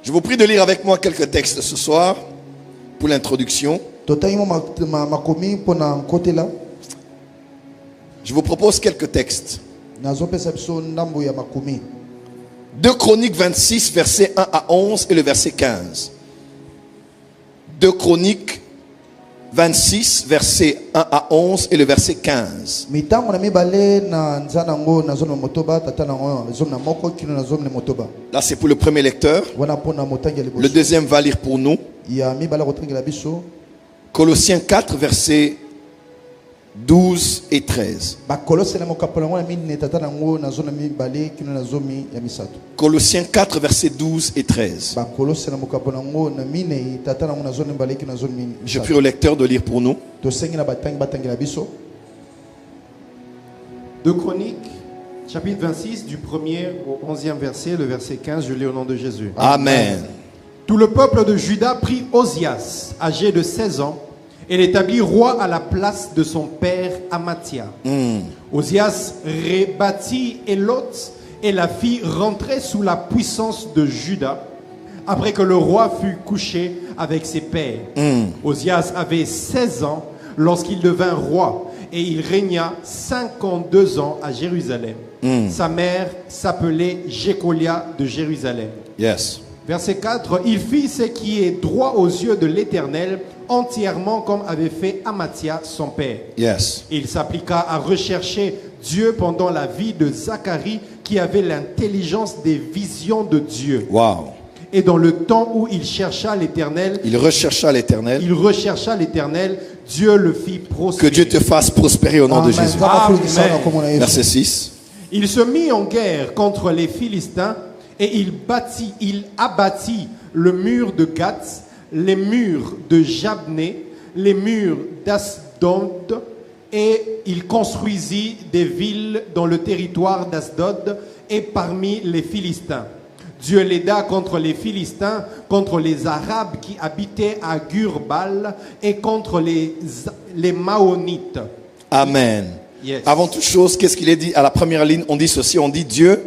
Je vous prie de lire avec moi quelques textes ce soir pour l'introduction. Je vous propose quelques textes. 2 Chroniques 26, versets 1 à 11 et le verset 15. 2 Chroniques 26, versets 1 à 11 et le verset 15. Là, c'est pour le premier lecteur. Le deuxième va lire pour nous. Colossiens 4, versets 12 et 13. Colossiens 4, versets 12 et 13. Je prie au lecteur de lire pour nous. 2 Chroniques, chapitre 26, du 1er au 11e verset, le verset 15, je lis au nom de Jésus. Amen. Tout le peuple de Juda prit Osias, âgé de 16 ans, et l'établit roi à la place de son père Amathia. Osias rebâtit Élot et la fit rentrer sous la puissance de Juda, après que le roi fut couché avec ses pères. Osias avait 16 ans lorsqu'il devint roi, et il régna 52 ans à Jérusalem. Sa mère s'appelait Jécolia de Jérusalem. Yes. Verset 4, il fit ce qui est droit aux yeux de l'Éternel, entièrement comme avait fait Amathia son père. Yes. Il s'appliqua à rechercher Dieu pendant la vie de Zacharie, qui avait l'intelligence des visions de Dieu. Wow. Et dans le temps où il chercha l'Éternel, Il rechercha l'Éternel. Dieu le fit prospérer. Que Dieu te fasse prospérer au nom de Jésus. Amen. Verset 6. Il se mit en guerre contre les Philistins et il abattit le mur de Gath, les murs de Jabné, les murs d'Asdod, et il construisit des villes dans le territoire d'Asdod et parmi les Philistins. Dieu l'aida contre les Philistins, contre les Arabes qui habitaient à Gurbal et contre les Maonites. Amen. Yes. Avant toute chose, qu'est-ce qu'il est dit à la première ligne? On dit ceci, on dit Dieu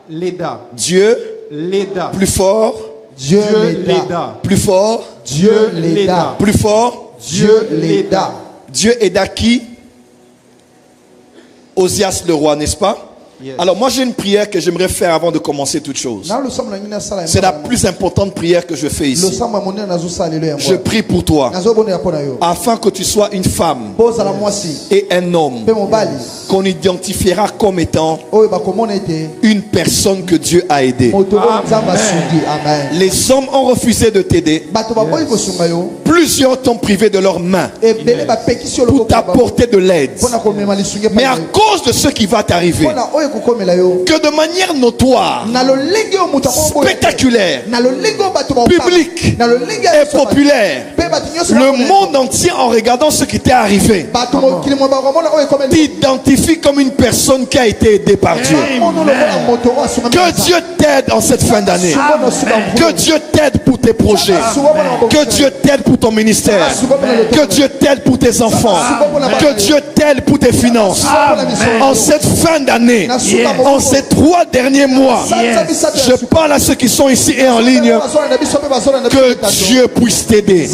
L'aida. Dieu L'aida. plus fort. Dieu l'aida. Plus fort. Dieu l'aida. Plus fort. Dieu l'aida. Dieu aida qui? Osias le roi, n'est-ce pas? Yes. Alors moi j'ai une prière que j'aimerais faire avant de commencer toute chose. C'est la plus importante prière que je fais ici. Je prie pour toi afin que tu sois une femme et un homme qu'on identifiera comme étant une personne que Dieu a aidée. Amen. Les hommes ont refusé de t'aider. Plusieurs t'ont privé de leurs mains pour t'apporter de l'aide. Mais à cause de ce qui va t'arriver, que de manière notoire, spectaculaire, publique et populaire, le monde entier en regardant ce qui t'est arrivé t'identifie comme une personne qui a été aidée par Dieu. Que Dieu t'aide en cette fin d'année. Que Dieu t'aide pour tes projets. Que Dieu t'aide pour ton ministère. Que Dieu t'aide pour tes enfants. Que Dieu t'aide pour tes finances. En cette fin d'année, en ces 3 derniers mois, je parle à ceux qui sont ici et en ligne, que Dieu puisse t'aider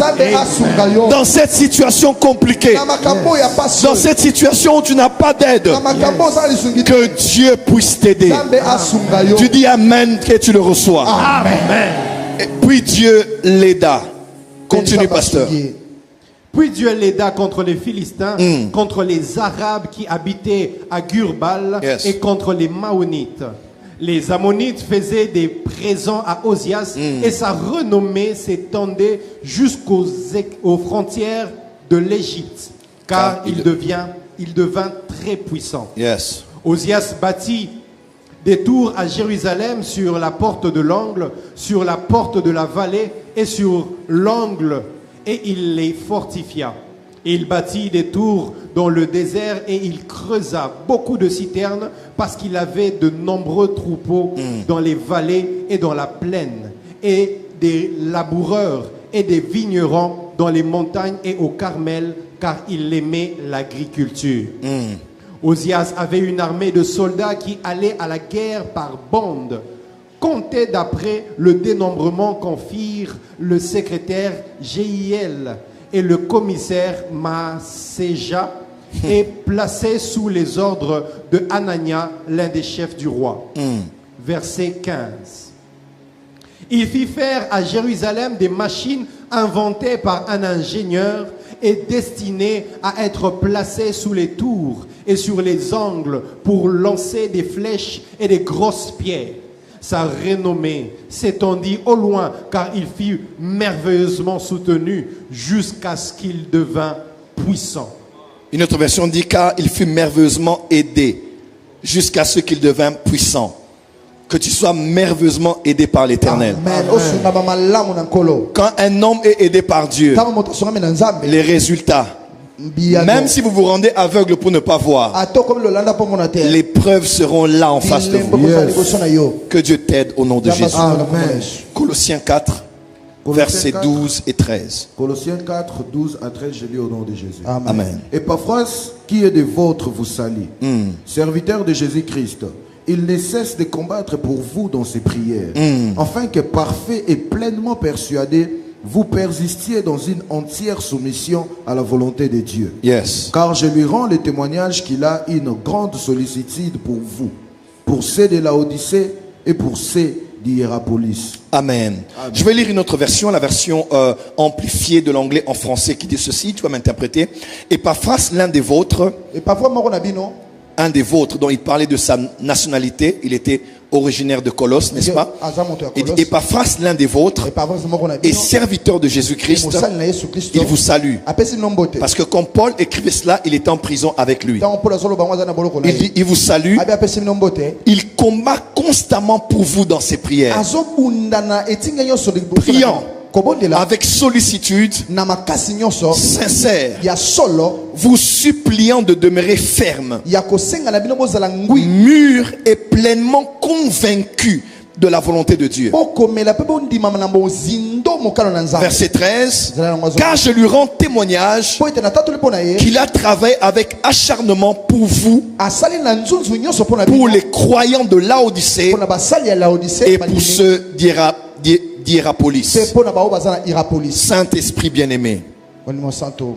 dans cette situation compliquée, dans cette situation où tu n'as pas d'aide. Que Dieu puisse t'aider. Tu dis Amen et tu le reçois. Amen. Et puis Dieu l'aida. Continue, pasteur. Puis Dieu l'aida contre les Philistins, contre les Arabes qui habitaient à Gurbal, Yes. et contre les Maonites. Les Ammonites faisaient des présents à Osias et sa renommée s'étendait aux frontières de l'Égypte, car il devint très puissant. Yes. Osias bâtit des tours à Jérusalem sur la porte de l'angle, sur la porte de la vallée et sur l'angle, et il les fortifia. Il bâtit des tours dans le désert et il creusa beaucoup de citernes parce qu'il avait de nombreux troupeaux dans les vallées et dans la plaine, et des laboureurs et des vignerons dans les montagnes et au Carmel, car il aimait l'agriculture. Osias avait une armée de soldats qui allaient à la guerre par bandes comptez d'après le dénombrement qu'en firent le secrétaire Jéhiel et le commissaire Maaséja, et placés sous les ordres de Hanania, l'un des chefs du roi. Verset 15. Il fit faire à Jérusalem des machines inventées par un ingénieur et destinées à être placées sous les tours et sur les angles pour lancer des flèches et des grosses pierres. Sa renommée s'étendit au loin car il fut merveilleusement soutenu jusqu'à ce qu'il devint puissant. Une autre version dit car il fut merveilleusement aidé jusqu'à ce qu'il devint puissant. Que tu sois merveilleusement aidé par l'Éternel. Quand un homme est aidé par Dieu, les résultats, même si vous vous rendez aveugle pour ne pas voir, les preuves seront là en face de vous. Que Dieu t'aide au nom de Jésus. Amen. Colossiens 4, versets 12 et 13. Colossiens 4, 12 à 13, je lis au nom de Jésus. Amen. Epaphras, qui est des vôtres, vous salue. Serviteur de Jésus-Christ, il ne cesse de combattre pour vous dans ses prières, afin que parfait et pleinement persuadé, vous persistiez dans une entière soumission à la volonté de Dieu. Yes. Car je lui rends le témoignage qu'il a une grande sollicitude pour vous, pour ceux de Laodicée et pour ceux d'Hierapolis. Amen. Je vais lire une autre version, la version amplifiée de l'anglais en français qui dit ceci, tu vas m'interpréter. Epaphras, l'un des vôtres, un des vôtres dont il parlait de sa nationalité, il était originaire de Colosse, n'est-ce pas? Il dit Epaphras, l'un des vôtres, et serviteur de Jésus-Christ, il vous salue. Parce que quand Paul écrivait cela, il était en prison avec lui. Il dit, il vous salue. Il combat constamment pour vous dans ses prières, priant avec sollicitude sincère, vous suppliant de demeurer ferme, mûr et pleinement convaincu de la volonté de Dieu. Verset 13. Car je lui rends témoignage qu'il a travaillé avec acharnement pour vous, pour les croyants de Laodicée et pour ceux d'Hierapolis. Saint-Esprit bien-aimé,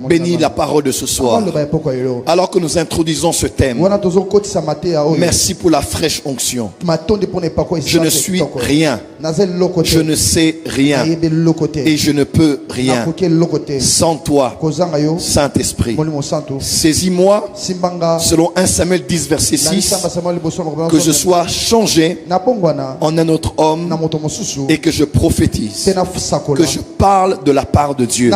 bénis la parole de ce soir. Alors que nous introduisons ce thème, merci pour la fraîche onction. Je ne suis rien, je ne sais rien et je ne peux rien sans toi, Saint-Esprit. Saisis-moi selon 1 Samuel 10 verset 6, que je sois changé en un autre homme et que je prophétise, que je parle de la part de Dieu.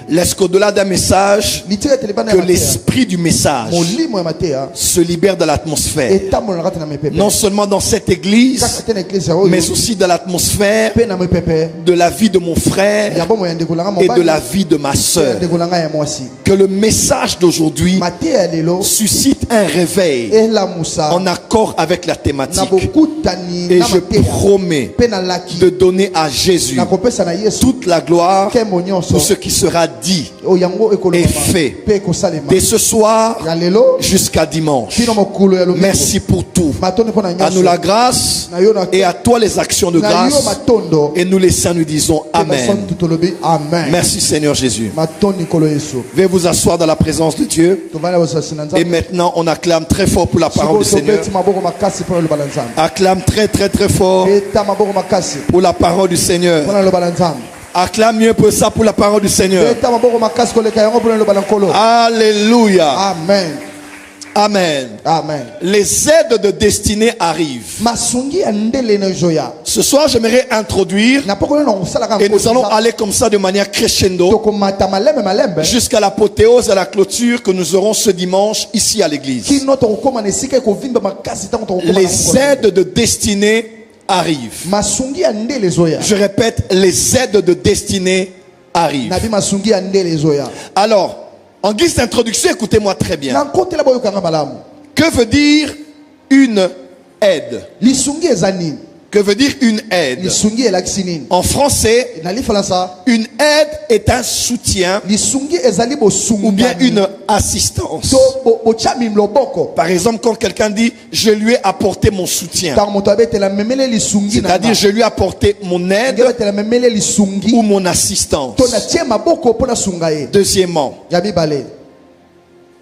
Laisse qu'au-delà d'un message, que l'esprit du message se libère de l'atmosphère. Non seulement dans cette église, mais aussi dans l'atmosphère de la vie de mon frère et de la vie de ma soeur. Que le message d'aujourd'hui suscite un réveil en accord avec la thématique. Et je promets de donner à Jésus toute la gloire pour ce qui sera dit et fait dès ce soir jusqu'à dimanche. Merci pour tout. À nous la grâce et à toi les actions de grâce. Et nous les saints nous disons Amen. Merci Seigneur Jésus. Veuillez vous asseoir dans la présence de Dieu. Et maintenant on acclame très fort pour la parole du Seigneur. Acclame très très très fort pour la parole du Seigneur. Acclame mieux pour ça pour la parole du Seigneur. Alléluia. Amen. Amen. Amen. Les aides de destinée arrivent. Ce soir, j'aimerais introduire et nous allons aller comme ça de manière crescendo jusqu'à l'apothéose et la clôture que nous aurons ce dimanche ici à l'église. Les aides de destinée arrivent. Je répète, les aides de destinée arrivent. Alors, en guise d'introduction, écoutez-moi très bien. Que veut dire une aide? Que veut dire une aide? lisungi elakisi nini? En français, Na lifaransa une aide est un soutien lisungi ezali bosunga ou bien une assistance. to bochami loboko. Par exemple, quand quelqu'un dit « je lui ai apporté mon soutien Tango moto abetela memele lisungi » c'est-à-dire je lui ai apporté mon aide abetela memele lisungi ou mon assistance. to na tie maboko pona sunga ye. Deuxièmement, Ya mibale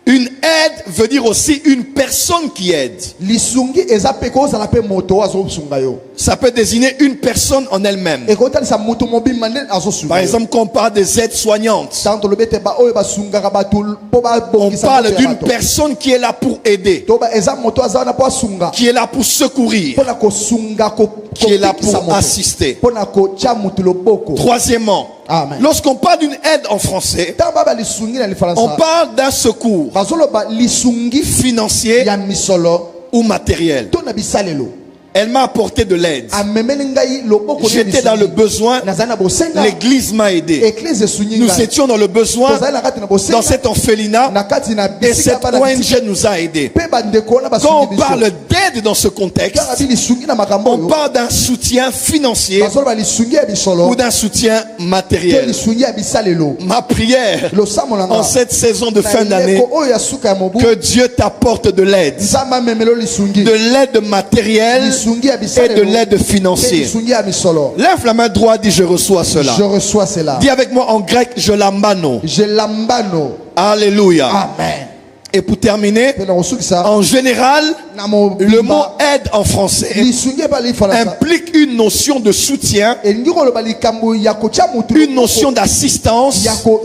une aide veut dire aussi une personne qui aide. lisungi eza pe ko zala pe moto azo sunga yo. Ça peut désigner une personne en elle-même. E ko talisa moto mobimba nde azo sunga. Par exemple, quand on parle des aides-soignantes, tanto lobete ba oyo basunga ka batul po ba on bongisa. parle d'une personne qui est là pour aider, to ba eza moto aza na po sunga. qui est là pour secourir, Pona ko sunga ko qui est là pour assister. Pona ko cha mutu loboko. Troisièmement, Amen. lorsqu'on parle d'une aide en français, Tamba ba lisungi na lifaransa. on parle d'un secours Bazolo ba lisungi financier ya misolo ou matériel. to na bisalelo. Elle m'a apporté de l'aide. Amemeli ngai loboko na J'étais dans le lisungi. besoin, Nazana bosenga. l'église m'a aidé. Église sungi Nous ngai. étions dans le besoin, Tozali na kati na bosenga. dans cet orphelinat, Na kati na et bisika cette bana ONG nous a aidés. pe bandeko na Quand basungi on biso. parle d'aide dans ce contexte, Kaka bi lisungi na makambo on yo. parle d'un soutien financier Bazolo ba lisungi ya bisolo. ou d'un soutien To matériel. lisungi ya bisalelo. Ma prière Lo samolanga. en cette saison de fin d'année, Ko oyo ya suka ya mobu. que Dieu t'apporte de l'aide, Nzamba memelo lisungi. de l'aide matérielle Lisungi ya et bisalelo. de l'aide Pe financière. lisungi ya misolo. Lève la main droite, dis je reçois cela. Je reçois cela. Dis avec moi en grec, je l'ambano. Je lambano. Alléluia. Amen. Et pour terminer, Pe na osukisa. en général, Na mo le mot aide en français lisungi ba lifaransa. implique une notion de soutien, Elingi koloba likambo ya kocha mutu. une notion d'assistance ya ko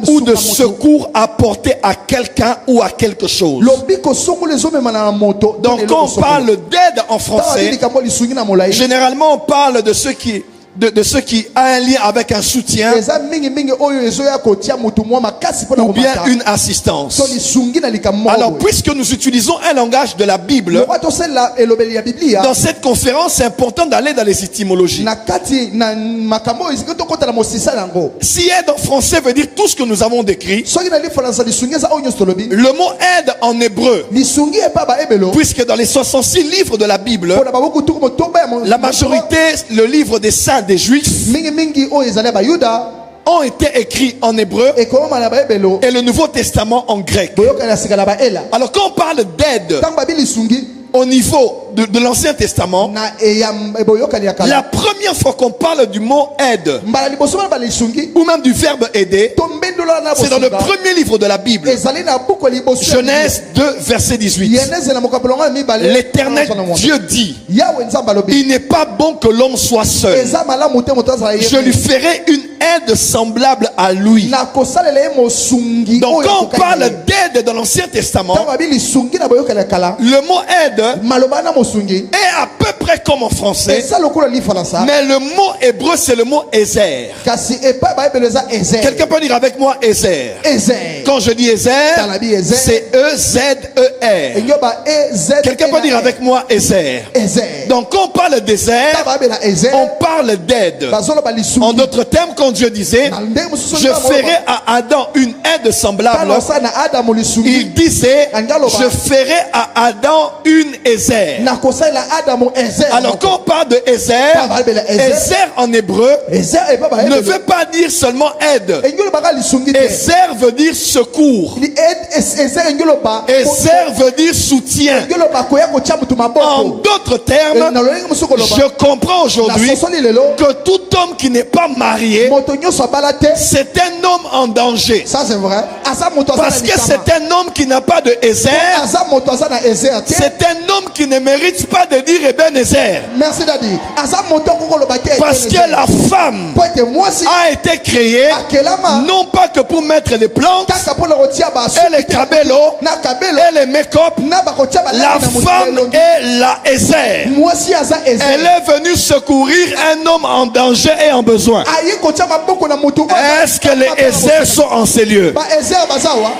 ou de sunga moto. secours apporté à quelqu'un ou à quelque chose. Lobi ko songo les hommes na moto. Donc quand on parle d'aide en français, likambo lisungi na molai. généralement on parle de ceux qui a un lien avec un soutien Eza mingi mingi oyo ezo ya kotia mutu mwa makasi pona ou bien komata. une assistance. So lisungi na likambo. Alors puisque nous utilisons un langage de la Bible, Lokwa tosela elobeli ya Biblia. dans cette conférence c'est important d'aller dans les étymologies. Na kati na makambo eziko to kota na mosisa nango. Si aide en français veut dire tout ce que nous avons décrit, Soki na lifaransa lisungi eza oyo stolobi. le mot aide en hébreu, Lisungi epa ba ebelo. puisque dans les 66 livres de la Bible, Pona ba boku tuko motomba ya mo. la majorité, le livre des saints des juifs, mingi mingi oyo ezali ba Yuda. ont été écrits en hébreu E koma na ba ebelo. et le Nouveau Testament en grec. Boyoka na sika na ba ela. Alors quand on parle d'aide Tamba bi lisungi au niveau de l'Ancien Testament, na eyam boyoka ya kala. la première fois qu'on parle du mot aide Mbala liboso ba lisungi. ou même du verbe aider, Tombendola na c'est dans le bosunga. premier livre de la Bible, Ezali na buko liboso. Genèse 2, verset 18. Yeneze na mokapelonga mi bale. L'Éternel Dieu dit, Yahweh nzamba lobi. il n'est pas bon que l'homme soit seul. Eza malamu te moto azala Je lui ferai une aide semblable à lui. na kosalela ye mosungi. Donc oyo quand on akokani parle ye. d'aide dans l'Ancien Testament, Tamba bi lisungi na boyoka ya kala. le mot aide Maloba na mosungi. est à peu près comme en français, Eza lokola lifaransa. mais le mot hébreu c'est le mot Ezer. Kasi epa ba ebelo eza ezer. Quelqu'un peut dire avec moi Ezer. Ezer. Quand je dis Ezer, Talabi Ezer. c'est E-Z-E-R. Enyoba EZ. Quelqu'un peut dire avec moi Ezer. Ezer. Donc quand on parle d'Ezer, Tamba ebela ezer. on parle d'aide. Bazolo ba lisungi. En d'autres termes, quand Dieu disait, Na ndenge mosusu je ferai à Adam une aide semblable, Talo sa na Adamu lisungi. il disait, je ferai à Adam une Ezer. Na kosalela Adamu ezer. Alors quand on parle de Ezer, Tamba ebela ezer. Ezer en hébreu Ezer epa ba ne ebelo. veut pas dire seulement aide. Engelo baka lisungi te. Ezer veut dire secours. Li ezer engelo ba. Ezer veut dire soutien. Engelo ba koya kotia mutu En maboko. d'autres termes, Na lolenge musuko loba. je comprends aujourd'hui Na sosoli lelo. que tout homme qui n'est pas marié, Moto nyonso abala te. c'est un homme en danger. Ça c'est vrai. Asa moto asa na Parce que likama. c'est un homme qui n'a pas de Ezer. Asa moto asa na ezer te. C'est un homme qui ne mérite pas de dire Ebenezer. Merci Daddy. Asa moto koko loba te. Parce que la femme Po ete mwasi a été créée akelama. non pas que pour mettre les plantes Kaka pona kotia ba su. et les cabello Na kabelo. et les make-up. Na ba kotia ba La femme est la Ezer. mwasi asa ezer. Elle est venue secourir un homme en danger et en besoin. Ayi kotia maboko na mutu. Est-ce que les Ezer sont en ces lieux? Ba ezer bazawa.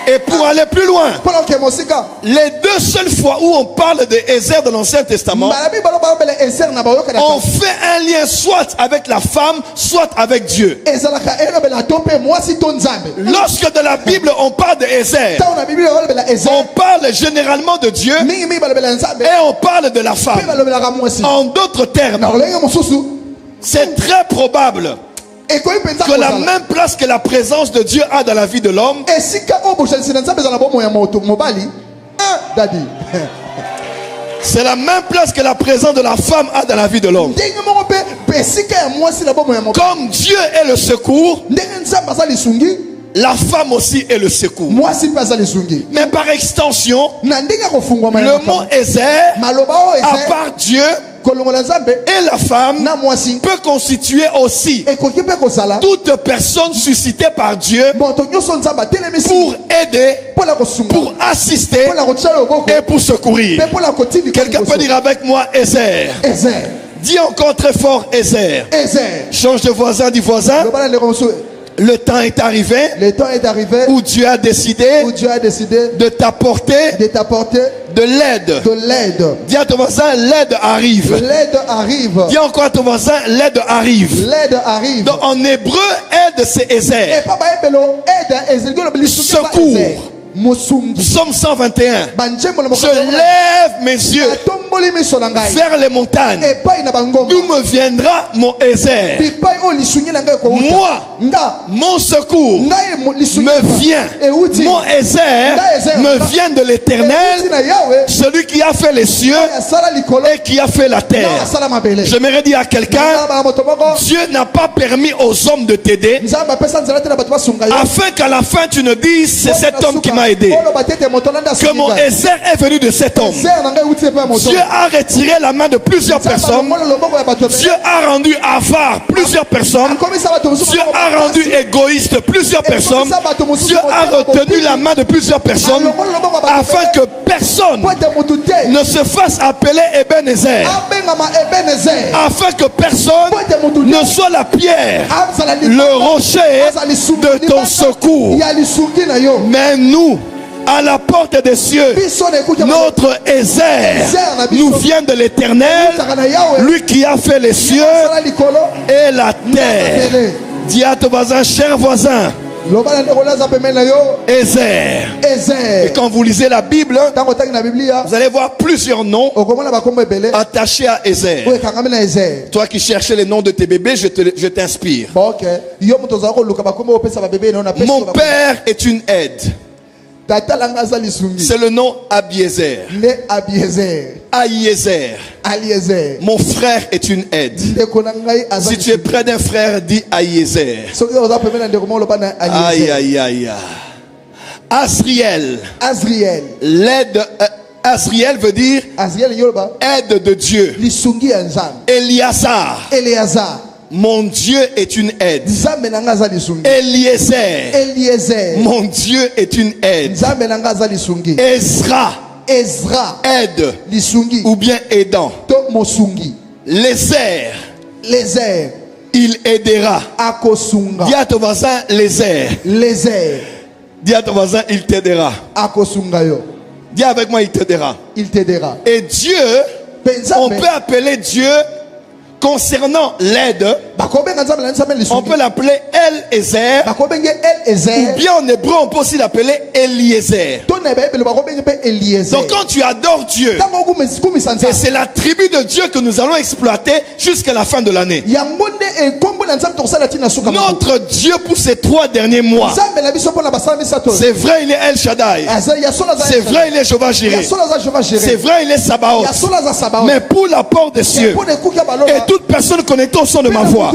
Et pour aller plus loin, les deux seules fois où on parle de Ézer dans l'Ancien Testament, on fait un lien soit avec la femme, soit avec Dieu. Lorsque dans la Bible on parle de Ézer, on parle généralement de Dieu et on parle de la femme. En d'autres termes, c'est très probable que la même place que la présence de Dieu a dans la vie de l'homme, c'est la même place que la présence de la femme a dans la vie de l'homme. Comme Dieu est le secours, la femme aussi est le secours. Mais par extension, le mot Ézer, à part Dieu et la femme, peut constituer aussi toute personne suscitée par Dieu pour aider, pour assister et pour secourir. Quelqu'un peut dire avec moi Ézer. Dis encore très fort Ézer. Change de voisin, dis voisin. Le temps est arrivé, où Dieu a décidé, de t'apporter de l'aide. Dis à ton voisin, l'aide arrive. Dis encore à ton voisin, l'aide arrive. Donc en hébreu, aide c'est Ézer. Secours. Psaume 121. Je lève mes yeux vers les montagnes. D'où me viendra mon Ézer? Moi, mon secours me vient. Mon Ézer me vient de l'Éternel, celui qui a fait les cieux et qui a fait la terre. J'aimerais dire à quelqu'un, Dieu n'a pas permis aux hommes de t'aider, afin qu'à la fin tu ne dises c'est cet homme qui m'a aidé, que mon Ézer est venu de cet homme. Dieu a retiré la main de plusieurs personnes. Dieu a rendu avare plusieurs personnes. Dieu a rendu égoïste plusieurs personnes. Dieu a retenu la main de plusieurs personnes, afin que personne ne se fasse appeler Ebenezer, afin que personne ne soit la pierre, le rocher de ton secours. Mais nous, à la porte des cieux, notre Ézer nous vient de l'Éternel, lui qui a fait les cieux et la terre. Dis à ton voisin, cher voisin, Ézer. Et quand vous lisez la Bible, vous allez voir plusieurs noms attachés à Ézer. Toi qui cherchais les noms de tes bébés, je t'inspire. Mon père est une aide. C'est le nom Abiezer. Aïezer. Mon frère est une aide. Si tu es près d'un frère, dis Aïezer. Aïe aïe aïe. Asriel. L'aide. Asriel veut dire aide de Dieu. Eliazar. Mon Dieu est une aide. Eliezer. Mon Dieu est une aide. Ezra. Aide. Ou bien aidant. Lézer. Il aidera. Dis à ton voisin Lézer. Dis à ton voisin il t'aidera. Dis avec moi il t'aidera. Et Dieu, on peut appeler Dieu concernant l'aide, on peut l'appeler El-Ezer, ou bien en hébreu on peut aussi l'appeler Eliezer. Donc quand tu adores Dieu, et c'est la tribu de Dieu que nous allons exploiter jusqu'à la fin de l'année. Notre Dieu pour ces 3 derniers mois, c'est vrai il est El Shaddai, c'est vrai il est Jéhovah Jireh, c'est vrai il est Sabaoth, mais pour la porte des cieux et toute personne connectée au son de ma voix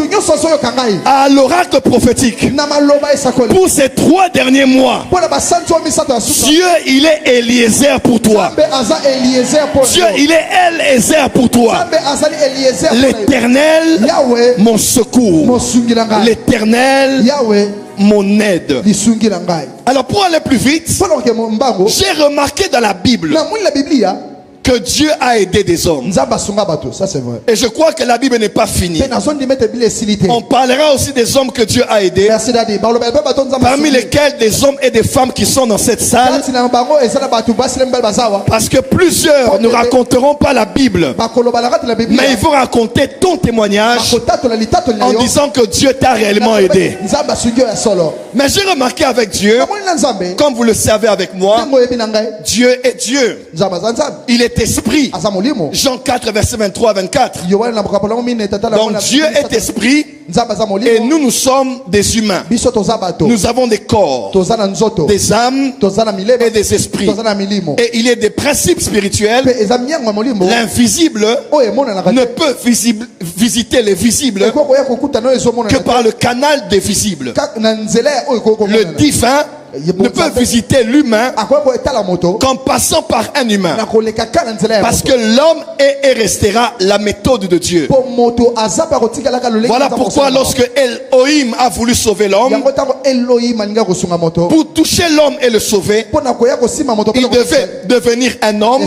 à l'oracle prophétique pour ces 3 derniers mois, Dieu il est Eliezer pour toi. Dieu il est El-Ezer pour toi. L'Éternel mon secours, l'Éternel mon aide. Alors pour aller plus vite, j'ai remarqué dans la Bible que Dieu a aidé des hommes. Ça c'est vrai. Et je crois que la Bible n'est pas finie. On On parlera aussi des hommes que Dieu a aidés, parmi lesquels des hommes et des femmes qui sont dans cette salle, parce que plusieurs ne raconteront pas la Bible, mais ils vont raconter ton témoignage en disant que Dieu t'a réellement aidé. Mais j'ai remarqué avec Dieu, comme vous le savez avec moi, Dieu est Dieu. Il est esprit. Jean 4, verset 23 à 24. Donc Dieu est esprit et nous sommes des humains. Nous avons des corps, des âmes et des esprits. Et il y a des principes spirituels. L'invisible ne peut visiter les visibles que par le canal des visibles. Le divin ne peut visiter l'humain qu'en passant par un humain. Parce que l'homme est et restera la méthode de Dieu. Voilà pourquoi lorsque Elohim a voulu sauver l'homme, pour toucher l'homme et le sauver, il devait devenir un homme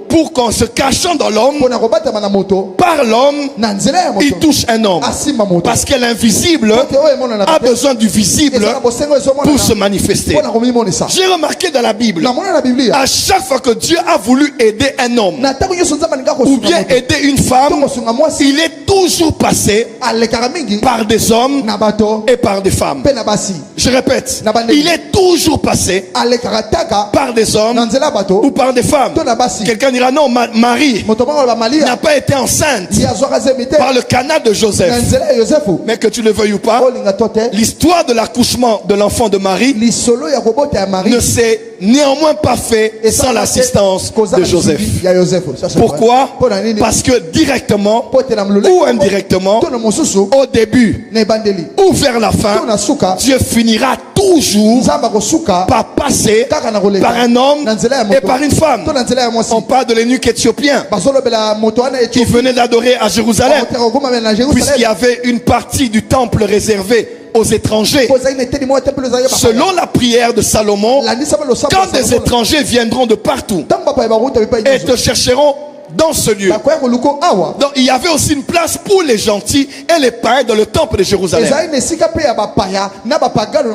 pour qu'en se cachant dans l'homme, par l'homme, il touche un homme. Parce que l'invisible a besoin du visible pour se manifester. J'ai remarqué dans la Bible, à chaque fois que Dieu a voulu aider un homme ou bien aider une femme, il est toujours passé par des hommes et par des femmes. Je répète, il est toujours passé par des hommes ou par des femmes. Quelqu'un dira non, Marie n'a pas été enceinte par le canal de Joseph. Mais que tu le veuilles ou pas, l'histoire de l'accouchement de l'enfant de Marie ne s'est néanmoins pas fait sans l'assistance de Joseph. Pourquoi? Parce que directement ou indirectement, au début ou vers la fin, Dieu finira toujours par passer par un homme et par une femme. On parle de l'eunuque éthiopien qui venait d'adorer à Jérusalem, puisqu'il y avait une partie du temple réservée aux étrangers. Selon la prière de Salomon, quand des étrangers viendront de partout et te chercheront dans ce lieu, donc il y avait aussi une place pour les gentils et les païens dans le temple de Jérusalem.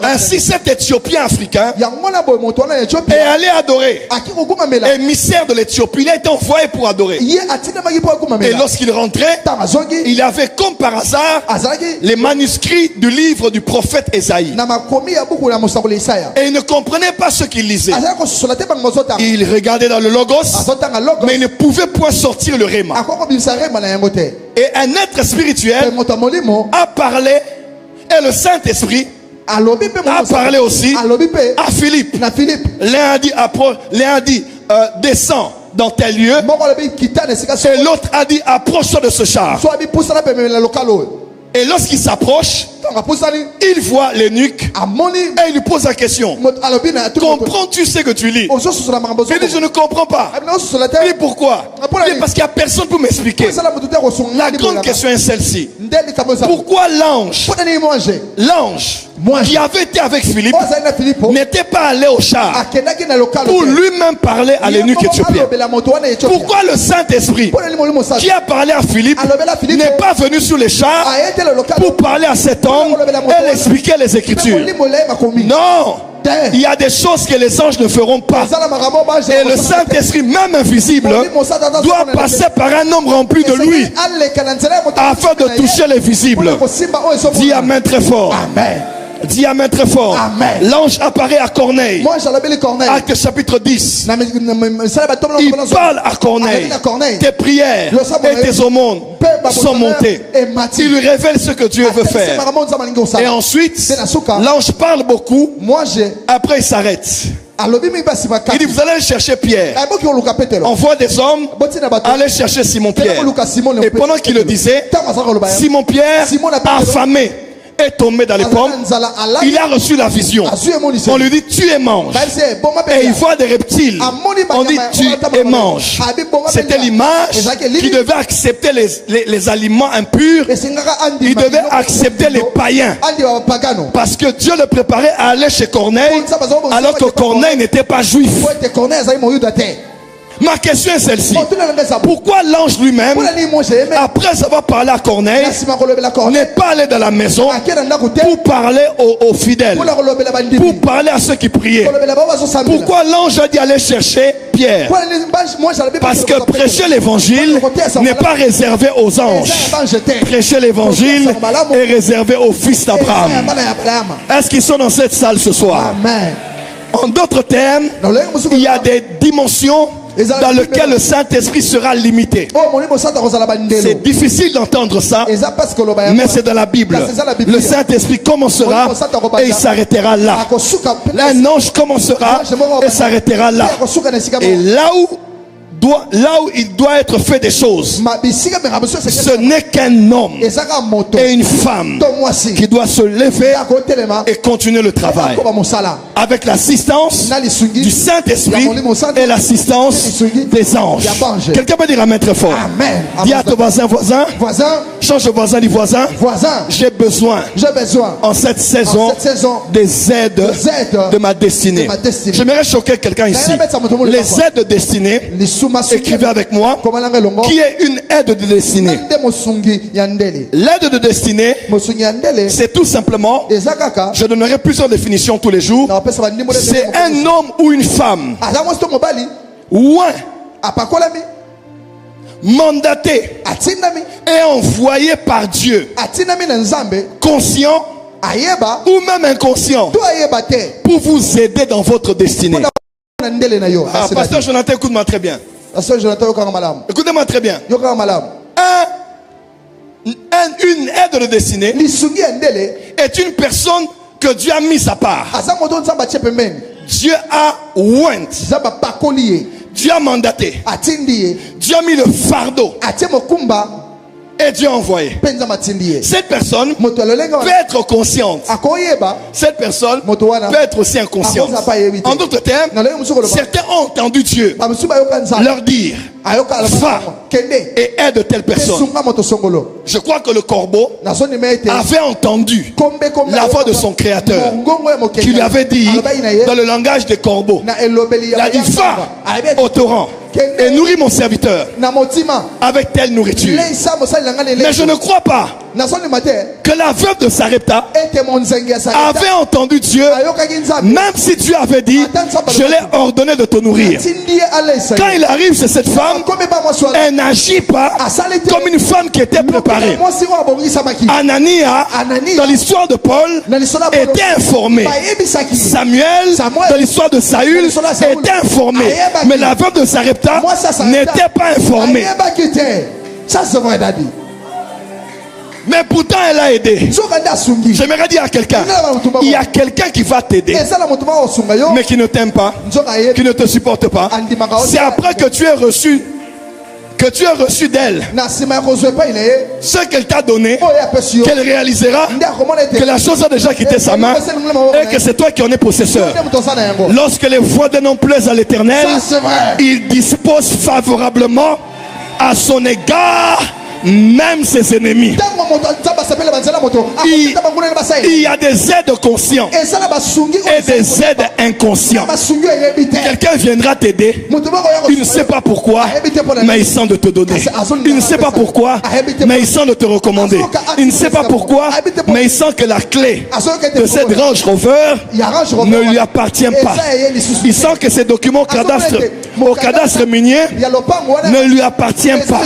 Ainsi cet Éthiopien africain est allé adorer. Émissaire de l'Éthiopie, il a été envoyé pour adorer. Et lorsqu'il rentrait, il avait comme par hasard les manuscrits du livre du prophète Ésaïe. Et il ne comprenait pas ce qu'il lisait. Il regardait dans le Logos, mais il ne pouvait point sortir le Réma. Et un être spirituel a parlé, et le Saint-Esprit a parlé aussi à Philippe. L'un a dit descends dans tel lieu, et l'autre a dit approche-toi de ce char. Et lorsqu'il s'approche, il voit l'eunuque et il lui pose la question: comprends-tu ce que tu lis? Il dit: je ne comprends pas. Il dit: pourquoi? Il dit: parce qu'il n'y a personne pour m'expliquer. La grande question est celle-ci: pourquoi l'ange qui avait été avec Philippe n'était pas allé au char pour lui-même parler à l'eunuque éthiopien? Pourquoi le Saint-Esprit qui a parlé à Philippe n'est pas venu sur les chars pour parler à cet homme et l'expliquer les Écritures? Non! Il y a des choses que les anges ne feront pas. Et le Saint-Esprit, même invisible, doit passer par un homme rempli de lui afin de toucher les visibles. Dis amen très fort. Amen. Dis amen très fort. L'ange apparaît à Corneille. Acte chapitre 10. Il parle à Corneille. Tes prières et tes aumônes sont montées. Il lui révèle ce que Dieu veut faire. Et ensuite, l'ange parle beaucoup. Après, il s'arrête. Il dit: vous allez chercher Pierre. Envoie des hommes aller chercher Simon Pierre. Et pendant qu'il le disait, Simon Pierre, affamé, est tombé dans les pommes. Il a reçu la vision. On lui dit: tu es mange. Et il voit des reptiles. On dit: tu es mange. C'était l'image qui devait accepter les aliments impurs. Il devait accepter les païens. Parce que Dieu le préparait à aller chez Corneille, alors que Corneille n'était pas juif. Ma question est celle-ci. Pourquoi l'ange lui-même, après avoir parlé à Corneille, n'est pas allé dans la maison pour parler aux fidèles, pour parler à ceux qui priaient? Pourquoi l'ange a dit aller chercher Pierre? Parce que prêcher l'évangile n'est pas réservé aux anges. Prêcher l'évangile est réservé aux fils d'Abraham. Est-ce qu'ils sont dans cette salle ce soir? Amen. En d'autres termes, il y a des dimensions dans lesquelles le Saint-Esprit sera limité. C'est difficile d'entendre ça, mais c'est dans la Bible. Le Saint-Esprit commencera et il s'arrêtera là. Un ange commencera et s'arrêtera là. Et là où il doit être fait des choses, ce n'est qu'un homme et une femme qui doit se lever et continuer le travail avec l'assistance du Saint-Esprit et l'assistance des anges. Quelqu'un peut dire amen très fort. Amen. Dis à ton voisin, change de voisin, dis voisin, j'ai besoin en cette saison des aides de ma destinée. J'aimerais choquer quelqu'un ici. Les aides de destinée, écrivez avec moi, qui est une aide de destinée. L'aide de destinée, c'est tout simplement, je donnerai plusieurs définitions tous les jours, c'est un homme ou une femme ou mandaté et envoyé par Dieu, conscient ou même inconscient, pour vous aider dans votre destinée. Pasteur Jonathan, écoute-moi très bien. Écoutez-moi très bien. Une aide de destinée est une personne que Dieu a mis à part. Dieu a oint. Dieu a mandaté. Dieu a mis le fardeau. Et Dieu a envoyé. Cette personne peut être consciente. Cette personne peut être aussi inconsciente. En d'autres termes, certains ont entendu Dieu leur dire: va et aide telle personne. Je crois que le corbeau avait entendu la voix de son créateur qui lui avait dit dans le langage des corbeaux, il a dit: va au torrent et nourris mon serviteur avec telle nourriture. Mais je ne crois pas que la veuve de Sarepta avait entendu Dieu, même si Dieu avait dit: je l'ai ordonné de te nourrir. Quand il arrive chez cette femme, elle n'agit pas comme une femme qui était préparée. Anania, dans l'histoire de Paul, était informé. Samuel, dans l'histoire de Saül, était informé. Mais la veuve de Sarepta n'était pas informée. Ça, c'est vrai, Daddy. Mais pourtant elle a aidé. J'aimerais dire à quelqu'un, il y a quelqu'un qui va t'aider, mais qui ne t'aime pas, qui ne te supporte pas. C'est après que tu as reçu d'elle ce qu'elle t'a donné, qu'elle réalisera que la chose a déjà quitté sa main et que c'est toi qui en es possesseur. Lorsque les voies d'un homme plaisent à l'Éternel, il dispose favorablement à son égard même ses ennemis. Il y a des aides conscientes et des aides inconscientes. Quelqu'un viendra t'aider, il ne sait pas pourquoi, mais il sent de te donner. Il ne sait pas pourquoi, mais il sent de te recommander. Il ne sait pas pourquoi, mais il sent que la clé de cette Range Rover ne lui appartient pas. Il sent que ces documents au cadastre minier ne lui appartiennent pas.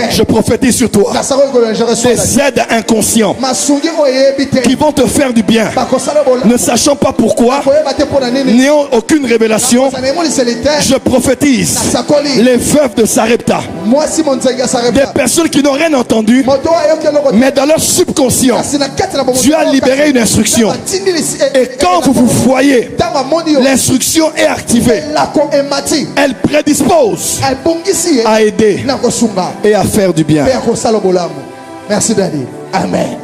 Je prophétise sur toi des aides inconscientes qui vont te faire du bien, ne sachant pas pourquoi, n'ayant aucune révélation. Je prophétise les veuves de Sarepta, des personnes qui n'ont rien entendu, mais dans leur subconscient Dieu a libéré une instruction, et quand vous voyez l'instruction est activée, elle prédispose à aider et à faire du bien. Merci, Daddy. Amen.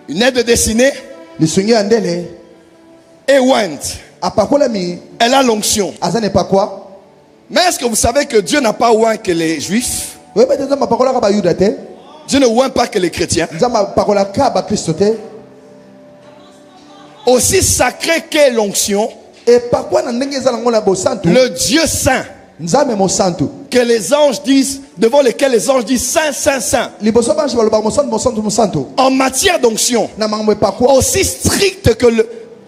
Une aide destinée est oint. Elle a l'onction. Mais est-ce que vous savez que Dieu n'a pas oint que les juifs? Dieu ne oint pas que les chrétiens. aussi sacré qu'est l'onction, Et par quoi na ndenge ezala ngo na bosantu le Dieu saint, nzambe mosantu que les anges disent, devant lesquels les anges disent Saint, Saint, Saint. liboso banji baloba mosantu mosantu mosantu En matière d'onction, na makambo epakwa aussi stricte que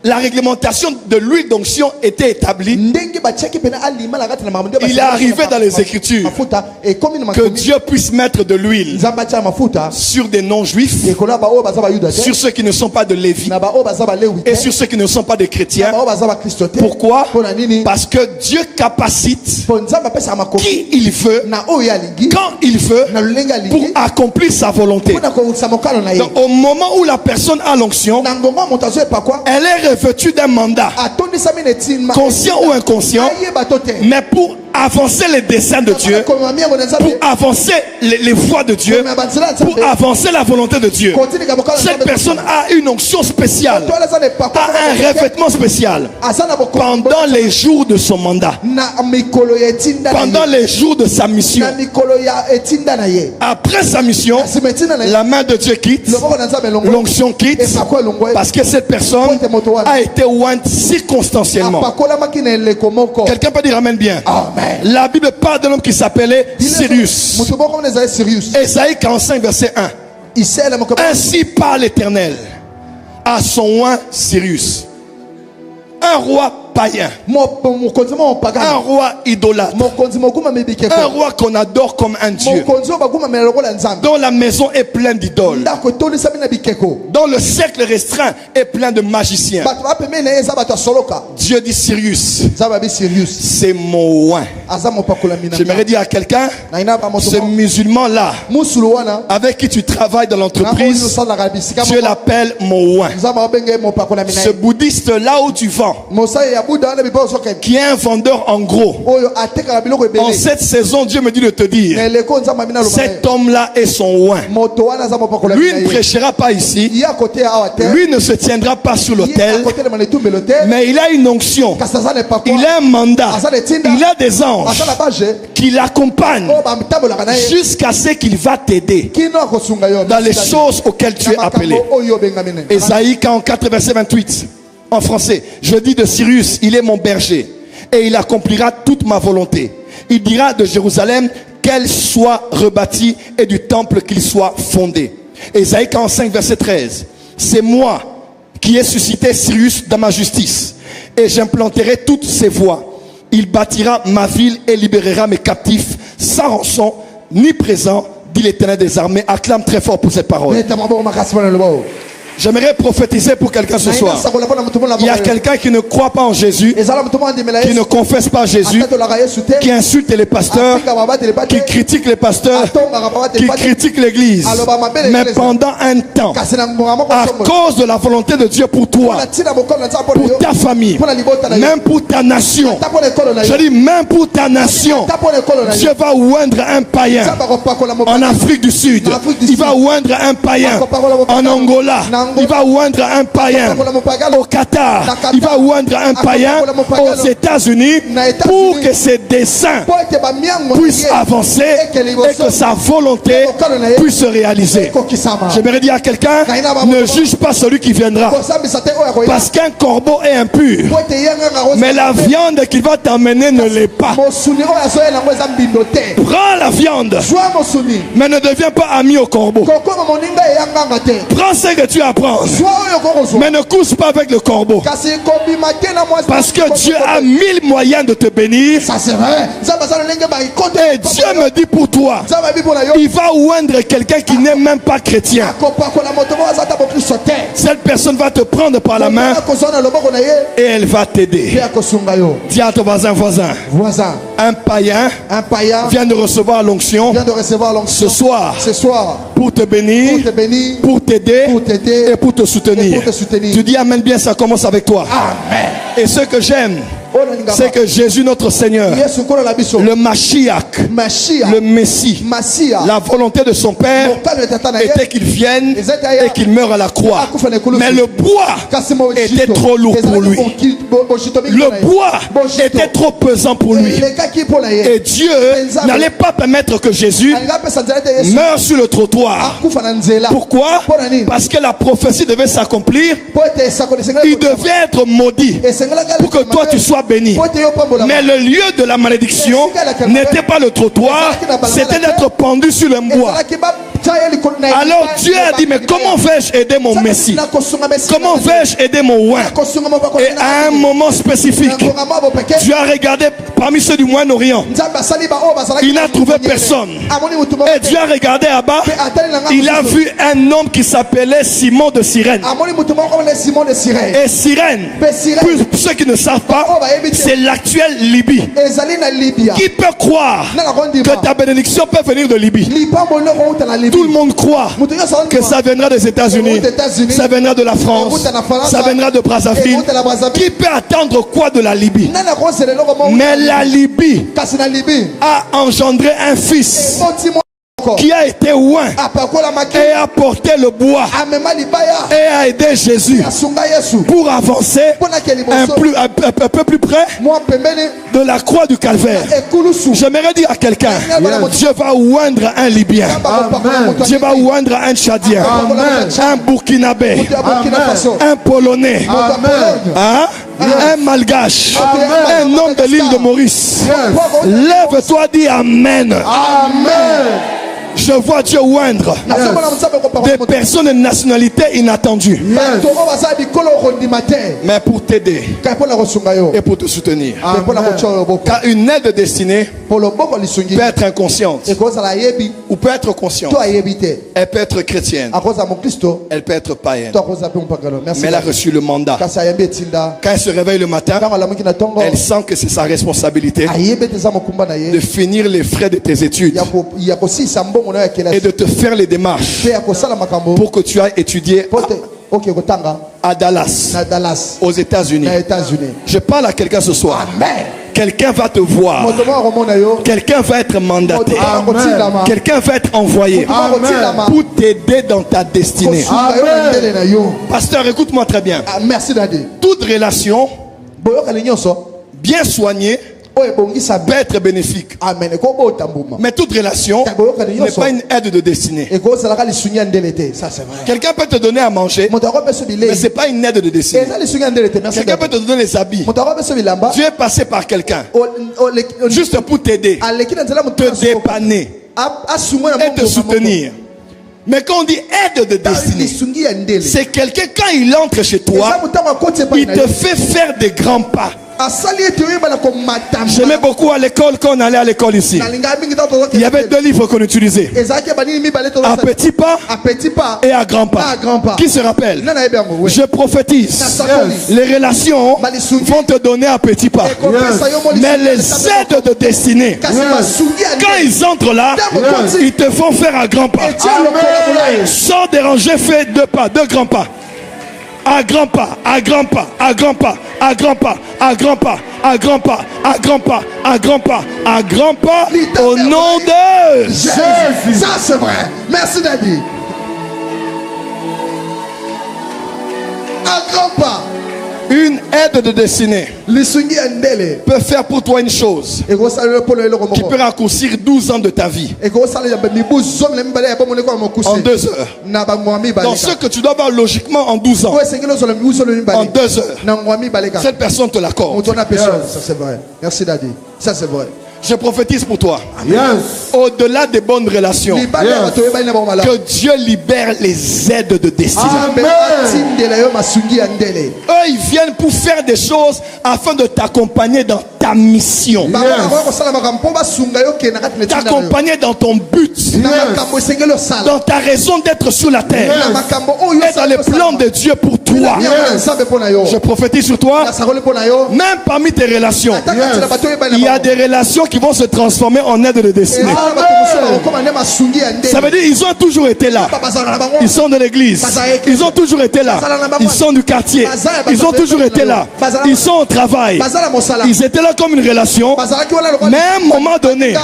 la réglementation de l'huile d'onction était établie, ndenge batiaki pena alima na kati na makambo nde il est arrivé dans les Écritures mafuta ekomi na que makomi Dieu puisse mettre de l'huile nzambe atia mafuta sur des non-juifs, ekola baoyo baza bayuda te sur ceux qui ne sont pas de Lévi na baoyo baza balewi et te sur ceux qui ne sont pas des na chrétiens. baoyo baza bakristo te Pourquoi? mpona nini Parce que Dieu capacite mpo nzambe apesaka makomi qui il veut, na oyo alingi quand il veut, na lolenge pour alingi accomplir sa volonté. mpona kokokisa mokalo na ye Donc, au moment où la personne a l'onction, na ngongo ya moto azo epakwa elle est revêtue d'un mandat, atondisami na etima conscient ou inconscient, ayeba to te mais pour avancer les desseins de Dieu, komema miango na pour nzambe avancer les voies de Dieu, komema banzela ya pour nzambe avancer la volonté de Dieu. kotinika mokalo na Cette nzambe personne a une onction spéciale, to aza na epakwa a un revêtement spécial aza na bokombo pendant les jours de son mandat, na mikolo ya etinda na pendant ye les jours de sa mission. na mikolo ya etinda na ye Après sa mission, nsima etinda na ye la main de Dieu quitte, loboko na nzambe elongwe l'onction quitte, epakwa elongwe parce que cette personne a été ointe circonstanciellement. apakolamaki na eleko moko Quelqu'un peut dire amen bien. amen La Bible parle d'un homme qui s'appelait Sirius. moto moko mona ezali sirius Ésaïe 45 verset 1. isele moko Ainsi parle l'Éternel à son oint Sirius, un roi païen, mokonzi mo un mopagana roi idolâtre, mokonzi mokuma un mibikeko roi qu'on adore comme un Dieu, mokonzi oyo bakumamela lokola nzambe dont la maison est pleine d'idoles, ndako etolisami na bikeko dont le cercle restreint est plein de magiciens. bato bapemeli na ye eza bato ya soloka Dieu dit Sirius, nzambe abi sirius c'est mon oint. aza mopakolami na J'aimerais dire à quelqu'un, naina bamoto ce musulman-là, musulu wana avec qui tu travailles dans na oyo l'entreprise, osalaka bisika Dieu moko l'appelle mon oint. nzambe abenge ye mopakolami na Ce ye bouddhiste là où tu vends, mosali ya buda wana bipo ozokende qui est un vendeur en gros, oyo atekaka biloko en ebele cette saison, Dieu me dit de te na dire, eleko nzambe abi na loba na ye cet homme-là est son oint. moto wana aza mopakolami Lui na ne ye prêchera pas ici, ye akote awa te lui ne se tiendra pas sur ye l'autel, akotelema na etumbelo te mais il a une onction, kasi aza na epakwa il a un mandat, aza na etinda il a des aza anges na baje qui l'accompagnent oyo batambolaka na ye jusqu'à ce qu'il va t'aider kino akosunga yo dans les choses auxquelles tu es appelé. oyo obengami na ye. Ésaïe 44 verset 28 en français. Je dis de Cyrus, il est mon berger et il accomplira toute ma volonté. Il dira de Jérusalem qu'elle soit rebâtie et du temple qu'il soit fondé. Ésaïe 45 verset 13. C'est moi qui ai suscité Cyrus dans ma justice et j'implanterai toutes ses voies. Il bâtira ma ville et libérera mes captifs sans rançon ni présent, dit l'Éternel des armées. Acclame très fort pour cette parole. Neta maboko makasi wana lobo. J'aimerais prophétiser pour quelqu'un ce soir. Il y a quelqu'un qui ne croit pas en Jésus, qui ne confesse pas Jésus, qui insulte les pasteurs, qui critique les pasteurs, qui critique l'église. Mais pendant un temps, à cause de la volonté de Dieu pour toi, pour ta famille, même pour ta nation, je dis même pour ta nation, Dieu va oindre un païen en Afrique du Sud, il va oindre un païen en Angola, il va oindre un païen au Qatar, il va oindre un païen aux États-Unis pour que ses desseins puissent avancer et que sa volonté puisse se réaliser. J'aimerais dire à quelqu'un, ne juge pas celui qui viendra, parce qu'un corbeau est impur, mais la viande qu'il va t'emmener ne l'est pas. Prends la viande, mais ne deviens pas ami au corbeau. Prends ce que tu apprends, mais ne couche pas avec le corbeau, parce que Dieu a 1000 moyens de te bénir. Et Dieu me dit pour toi, il va oindre quelqu'un qui n'est même pas chrétien. Cette personne va te prendre par la main et elle va t'aider. Dis à ton voisin, un païen vient de recevoir l'onction ce soir pour te bénir, pour t'aider et pour te soutenir. Tu dis amen bien, ça commence avec toi. Amen. Et ce que j'aime, c'est que Jésus notre Seigneur, le Mashiach, le Messie, la volonté de son Père était qu'il vienne et qu'il meure à la croix. Mais le bois était trop lourd pour lui. Le bois était trop pesant pour lui. Et Dieu n'allait pas permettre que Jésus meure sur le trottoir. Pourquoi? Parce que la prophétie devait s'accomplir. Il devait être maudit pour que toi tu sois béni. Mais le lieu de la malédiction n'était pas le trottoir, c'était d'être pendu sur le bois. Alors Dieu a dit, mais comment vais-je aider mon Messie? Comment vais-je aider mon oint? Et à un moment spécifique, Dieu a regardé parmi ceux du Moyen-Orient. Il n'a trouvé personne. Et Dieu a regardé là-bas. Il a vu un homme qui s'appelait Simon de Cyrène. Et Cyrène, pour ceux qui ne savent pas, c'est l'actuelle Libye. Qui peut croire que ta bénédiction peut venir de Libye? Tout le monde croit que ça viendra des États-Unis, ça viendra de la France, ça viendra de Brazzaville. Qui peut attendre quoi de la Libye? Mais la Libye a engendré un fils qui a été oint et a porté le bois et a aidé Jésus pour avancer un peu plus près de la croix du calvaire. J'aimerais dire à quelqu'un, Dieu va oindre un Libyen, Dieu va oindre un Tchadien, un Burkinabé, un Polonais, un Malgache, un homme de l'île de Maurice. Lève-toi, dis Amen. Amen. Je vois Dieu oindre des personnes de nationalité inattendue. Mais pour t'aider et pour te soutenir. Car une aide destinée peut être inconsciente ou peut être consciente. Elle peut être chrétienne. Elle peut être païenne. Mais elle a reçu le mandat. Quand elle se réveille le matin, elle sent que c'est sa responsabilité de finir les frais de tes études et de te faire les démarches pour que tu ailles étudier à Dallas, aux États-Unis. Je parle à quelqu'un ce soir. Quelqu'un va te voir. Quelqu'un va être mandaté. Quelqu'un va être envoyé pour t'aider dans ta destinée. Pasteur, écoute-moi très bien. Toute relation bien soignée peut être bénéfique. Mais toute relation n'est pas une aide de destinée. Quelqu'un peut te donner à manger, mais ce n'est pas une aide de destinée. Quelqu'un peut te donner les habits. Dieu est passé par quelqu'un juste pour t'aider, te dépanner et te soutenir. Mais quand on dit aide de destinée, c'est quelqu'un, quand il entre chez toi, il te fait faire des grands pas. J'aimais beaucoup à l'école, quand on allait à l'école ici. Il y avait deux livres qu'on utilisait. À petits pas et à grands pas. Qui se rappelle? Je prophétise. Les relations vont te donner à petits pas. Mais les aides de destinée, quand ils entrent là, ils te font faire à grands pas. Sans déranger, fais deux pas, deux grands pas. À grands pas, à grands pas, à grands pas, à grands pas, à grands pas, à grands pas, à grands pas, à grands pas, à grands pas, au nom de Jésus. Ça c'est vrai. Merci Daddy. À grands pas. Une aide de destinée peut faire pour toi une chose qui peut raccourcir 12 ans de ta vie en 2 heures. Dans ce que tu dois avoir logiquement en 12 ans, en 2 heures, cette personne te l'accorde. Ça c'est vrai. Merci Daddy. Ça c'est vrai. Je prophétise pour toi. Au-delà des bonnes relations, que Dieu libère les aides de destinée. Eux, ils viennent pour faire des choses afin de t'accompagner dans ta mission. T'accompagner dans ton but. Dans ta raison d'être sur la terre. Et dans les plans de Dieu pour toi. Je prophétise sur toi. Même parmi tes relations, il y a des relations qui vont se transformer en aide de destinée. Ça veut dire ils ont toujours été là. Ils sont de l'église. Ils ont toujours été là. Ils sont du quartier. Ils ont toujours été là. Ils sont au travail. Ils étaient là comme une relation. Mais à un moment donné,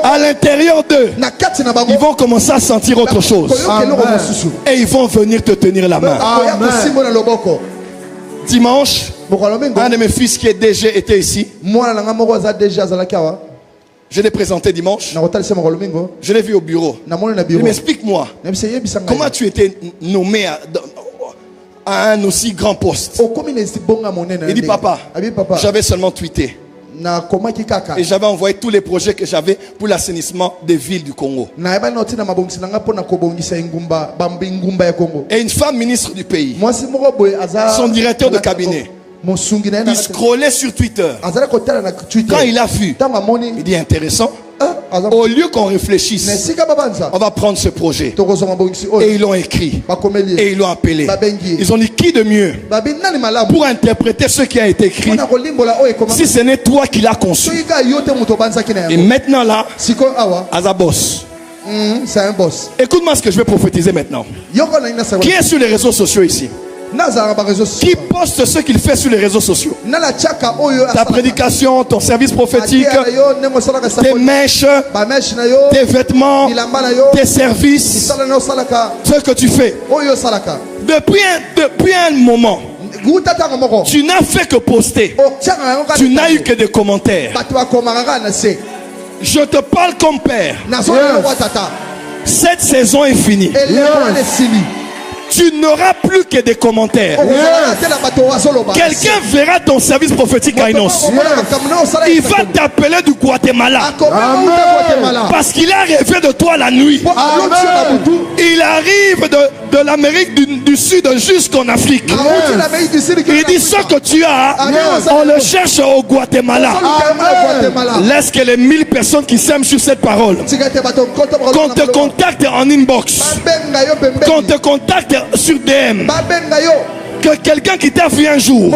à l'intérieur d'eux, ils vont commencer à sentir autre chose. Et ils vont venir te tenir la main. Dimanche, un de mes fils qui est DG était ici. Je l'ai présenté dimanche. Je l'ai vu au bureau. Il m'explique-moi, comment tu étais nommé à un aussi grand poste? Il dit, papa, j'avais seulement tweeté. Et j'avais envoyé tous les projets que j'avais pour l'assainissement des villes du Congo. Et une femme ministre du pays, son directeur de cabinet, il scrollait sur Twitter. Quand il a vu, il dit intéressant. Au lieu qu'on réfléchisse, on va prendre ce projet. Et ils l'ont écrit. Et ils l'ont appelé. Ils ont dit qui de mieux pour interpréter ce qui a été écrit si ce n'est toi qui l'as conçu. Et maintenant là, Azabos. C'est un boss. Écoute-moi ce que je vais prophétiser maintenant. Qui est sur les réseaux sociaux ici? Qui poste ce qu'il fait sur les réseaux sociaux? Ta prédication, ton service prophétique, tes mèches, tes vêtements, tes services, ce que tu fais. Depuis un moment, tu n'as fait que poster. Tu n'as eu que des commentaires. Je te parle comme père. Cette saison est finie. Tu n'auras plus que des commentaires. Quelqu'un verra ton service prophétique à Inos. Il va t'appeler du Guatemala. Parce qu'il a rêvé de toi la nuit. Il arrive de l'Amérique du Sud jusqu'en Afrique. Il dit ce que tu as, on le cherche au Guatemala. Laisse que les 1000 personnes qui s'aiment sur cette parole, qu'on te contacte en inbox, qu'on te contacte sur DM, que quelqu'un qui t'a vu un jour,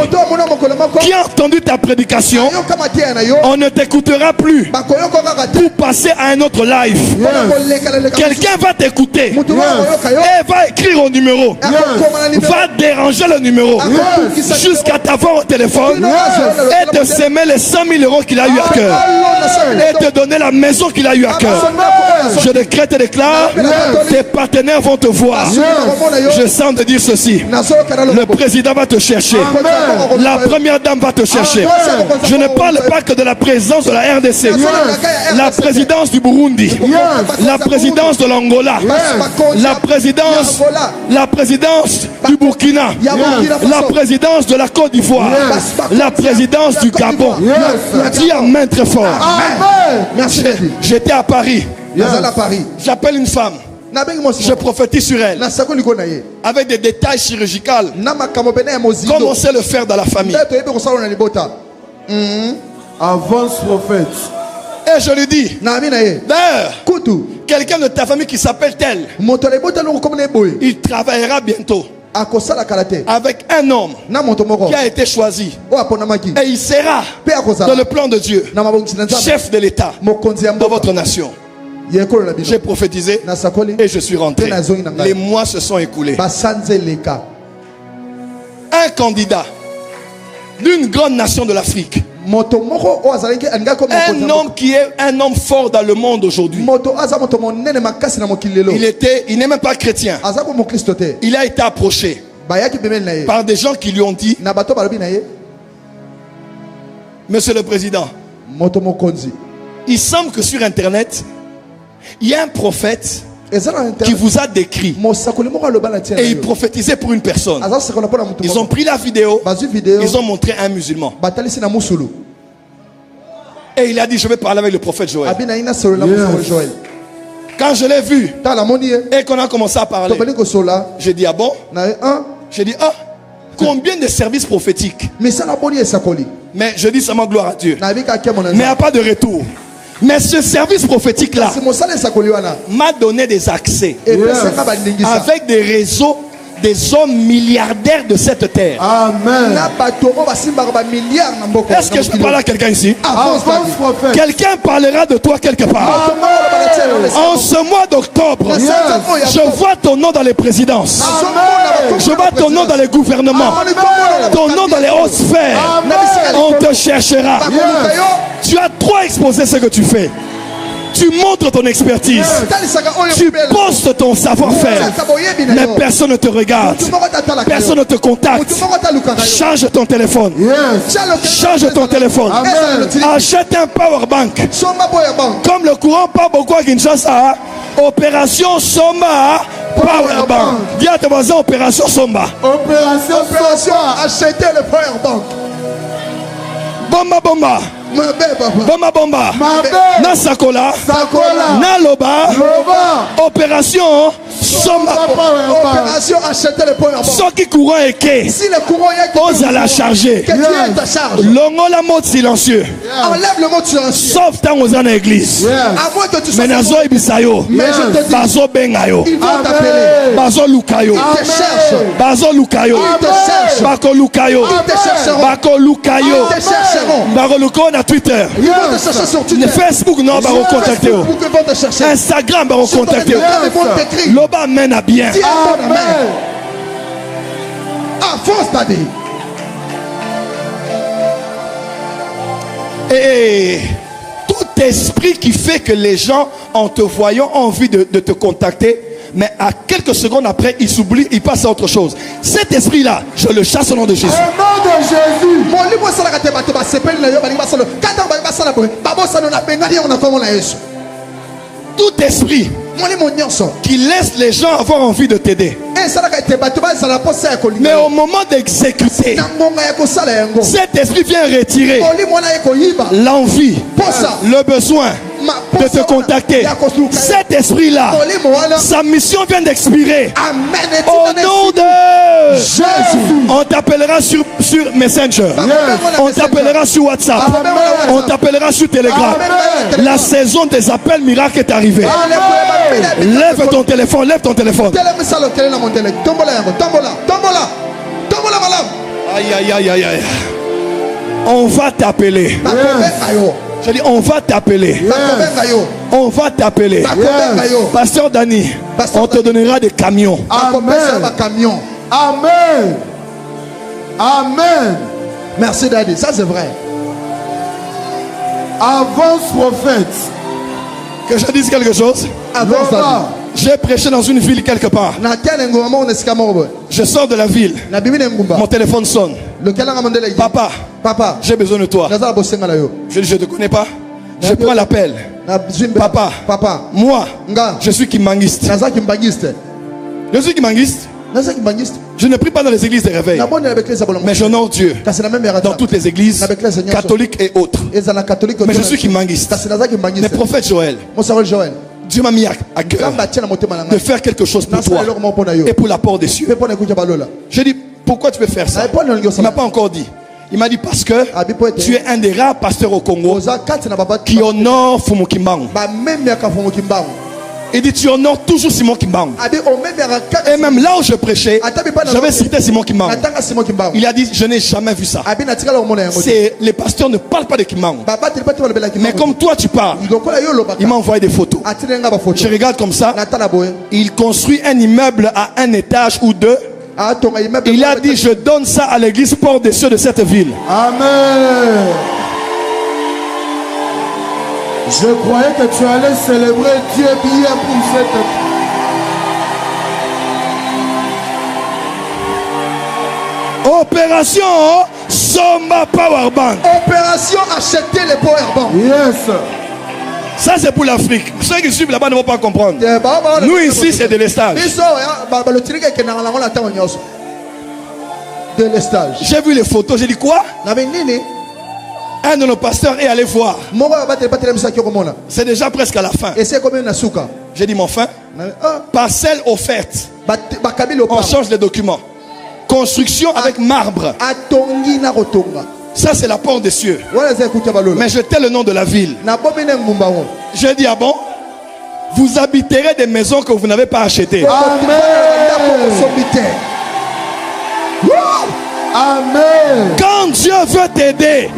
qui a entendu ta prédication, on ne t'écoutera plus pour passer à un autre live. Quelqu'un va t'écouter et va écrire au numéro, va déranger le numéro jusqu'à t'avoir au téléphone et te semer les 100 000 euros qu'il a eu à cœur et te donner la maison qu'il a eu à cœur. Je décrète et déclare, tes partenaires vont te voir. Je sens de dire ceci: le président va te chercher. La première dame va te chercher. Je ne parle pas que de la présidence de la RDC. La présidence du Burundi. La présidence de l'Angola. La présidence du Burkina. La présidence de la Côte d'Ivoire. La présidence du Gabon. Dis amen très fort. J'étais à Paris. J'appelle une femme. Je prophétise sur elle avec des détails chirurgicaux comme on sait le faire dans la famille. Avance prophète. Et je lui dis, d'ailleurs, quelqu'un de ta famille qui s'appelle tel, il travaillera bientôt avec un homme qui a été choisi, et il sera dans le plan de Dieu chef de l'État de votre nation. J'ai prophétisé et je suis rentré. Les mois se sont écoulés. Un candidat d'une grande nation de l'Afrique, un homme qui est un homme fort dans le monde aujourd'hui, il n'est même pas chrétien. Il a été approché par des gens qui lui ont dit: Monsieur le Président, il semble que sur Internet il y a un prophète qui vous a décrit et il prophétisait pour une personne. Ils ont pris la vidéo, ils ont montré un musulman et il a dit: je vais parler avec le prophète Joël. Quand je l'ai vu et qu'on a commencé à parler, j'ai dit: ah bon? J'ai dit: ah, combien de services prophétiques? Mais je dis seulement gloire à Dieu. Mais il n'y a pas de retour. Mais ce service prophétique-là m'a donné des accès avec des réseaux des hommes milliardaires de cette terre. Amen. Est-ce que je peux parler à quelqu'un ici? Avance, prophète. Quelqu'un parlera de toi quelque part. En ce mois d'octobre, je vois ton nom dans les présidences. Je vois ton nom dans les gouvernements. Ton nom dans les hautes sphères. On te cherchera. Tu as trop exposé ce que tu fais. Tu montres ton expertise. Tu postes ton savoir-faire. Mais personne ne te regarde. Personne ne te contacte. Change ton téléphone. Change ton téléphone. Achète un power bank. Comme le courant pas beaucoup à Kinshasa. Opération Somba Power Bank. Dis à tes voisins, Opération Somba. Opération acheter le power bank. Bomba bomba. Bomba bomba. Na sakola. Na loba. Opération Somba. Opération acheter le power bank. Ce qui courant est que. Si le courant est Ose à la charger. que Dieu est ta charge. Longo la mode silencieux. Enlève le mot silencieux. Sauf tant aux en église. À moins que tu sois. Mais nazo ibisayo. Mais je te dis, Bazo bengayo. ils vont t'appeler. Bazo lukayo. Ils te cherchent. Bazo lukayo. Ils te cherchent. Bako lukayo. Ils te chercheront. Bako lukayo. Ils te chercheront. Bako lukayo na Twitter. Ils vont te chercher sur Twitter. Facebook non bako contacter. Facebook, ils vont te chercher. Instagram bako Sur ton contacter. Instagram, ils vont t'écrire. Loba mène à bien. Dis à ton amène. Ah, force t'as dit. Et tout esprit qui fait que les gens en te voyant ont envie de te contacter, mais à quelques secondes après ils s'oublient, ils passent à autre chose. Cet esprit là, je le chasse au nom de Jésus. Au nom de Jésus. Mon livre ça la teba teba sepeli na yo bali basalo. Kata bali basala boy. Babo sano na bengani on a comme na Yesu. Tout esprit Mon livre nyonso. qui laisse les gens avoir envie de t'aider, Eh ça la teba teba ça la posa ya kolinga. mais au moment d'exécuter, na ngonga ya kosala yango. cet esprit vient retirer Mon livre na yeko yiba. l'envie, Posa. le besoin de te contacter. Cet esprit là, sa mission vient d'expirer. Amen. Au nom de Jésus. on t'appellera sur Messenger. On t'appellera sur WhatsApp. On t'appellera sur Telegram. La saison des appels miracles est arrivée. Lève ton téléphone, lève ton téléphone. Aïe aïe aïe aïe aïe. On va t'appeler. Je dis on va t'appeler. On va t'appeler. Pasteur Dani, on te donnera des camions. Amen. Amen. Amen. Merci Daddy, ça c'est vrai. Avance, prophète. Que je dise quelque chose. Avance Daddy. J'ai prêché dans une ville quelque part. Je sors de la ville. Mon téléphone sonne. Papa, Papa, j'ai besoin de toi. Je dis, je ne te connais pas. Je prends l'appel. Papa, Papa, moi, je suis Kimangiste. Je suis Kimangiste. Je ne prie pas dans les églises de réveil, mais j'honore Dieu dans toutes les églises catholiques et autres. Mais je suis Kimangiste. Mais prophète Joël, Dieu m'a mis à cœur de faire quelque chose pour toi et pour l'apport des cieux. J'ai dit, pourquoi tu veux faire ça? Il ne m'a pas encore dit. Il m'a dit parce que tu es un des rares pasteurs au Congo qui honore Fumu Kimbangu. Il dit tu honores toujours Simon Kimbangu. Et même là où je prêchais, j'avais cité Simon Kimbangu. Il a dit je n'ai jamais vu ça. Les pasteurs ne parlent pas de Kimbangu. Mais comme toi tu parles, il m'a envoyé des photos. Je regarde comme ça. Il construit un immeuble à un étage ou deux. Il a dit je donne ça à l'église Port des Cieux de cette ville. Amen. Je croyais que tu allais célébrer Dieu bien pour cette... Opération Somba Power Bank. Opération acheter les power bank. Yes. Ça c'est pour l'Afrique. Ceux qui suivent là-bas ne vont pas comprendre. Nous ici c'est de l'estage. De l'estage. J'ai vu les photos, j'ai dit quoi? Un de nos pasteurs est allé voir. C'est déjà presque à la fin. J'ai dit mon fin. Parcelle offerte. On change les documents. Construction avec marbre. Ça c'est la porte des cieux. Mais je tais le nom de la ville. J'ai dit ah bon? Vous habiterez des maisons que vous n'avez pas achetées. Amen. Amen. Quand Dieu veut t'aider,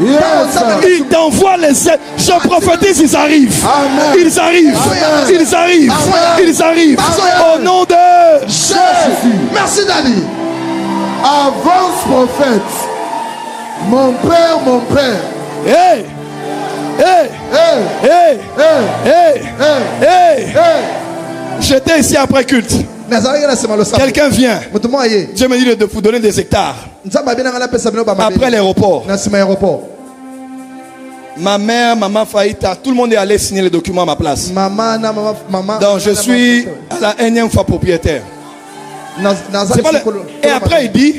il t'envoie les aides. Je prophétise, ils arrivent. Amen. Ils arrivent. Ils arrivent. Ils arrivent. Au nom de Jésus. Merci Dani. Avance prophète. Mon père, mon père. Hey! Hey! Hey, Hey! hey, Hey! hey, Hey! hey. J'étais ici après culte. Quelqu'un vient. Dieu me dit de vous donner des hectares. Après l'aéroport. Ma mère, maman Faïta, tout le monde est allé signer les documents à ma place. Donc je suis à la énième fois propriétaire. C'est pas le- Et après il dit,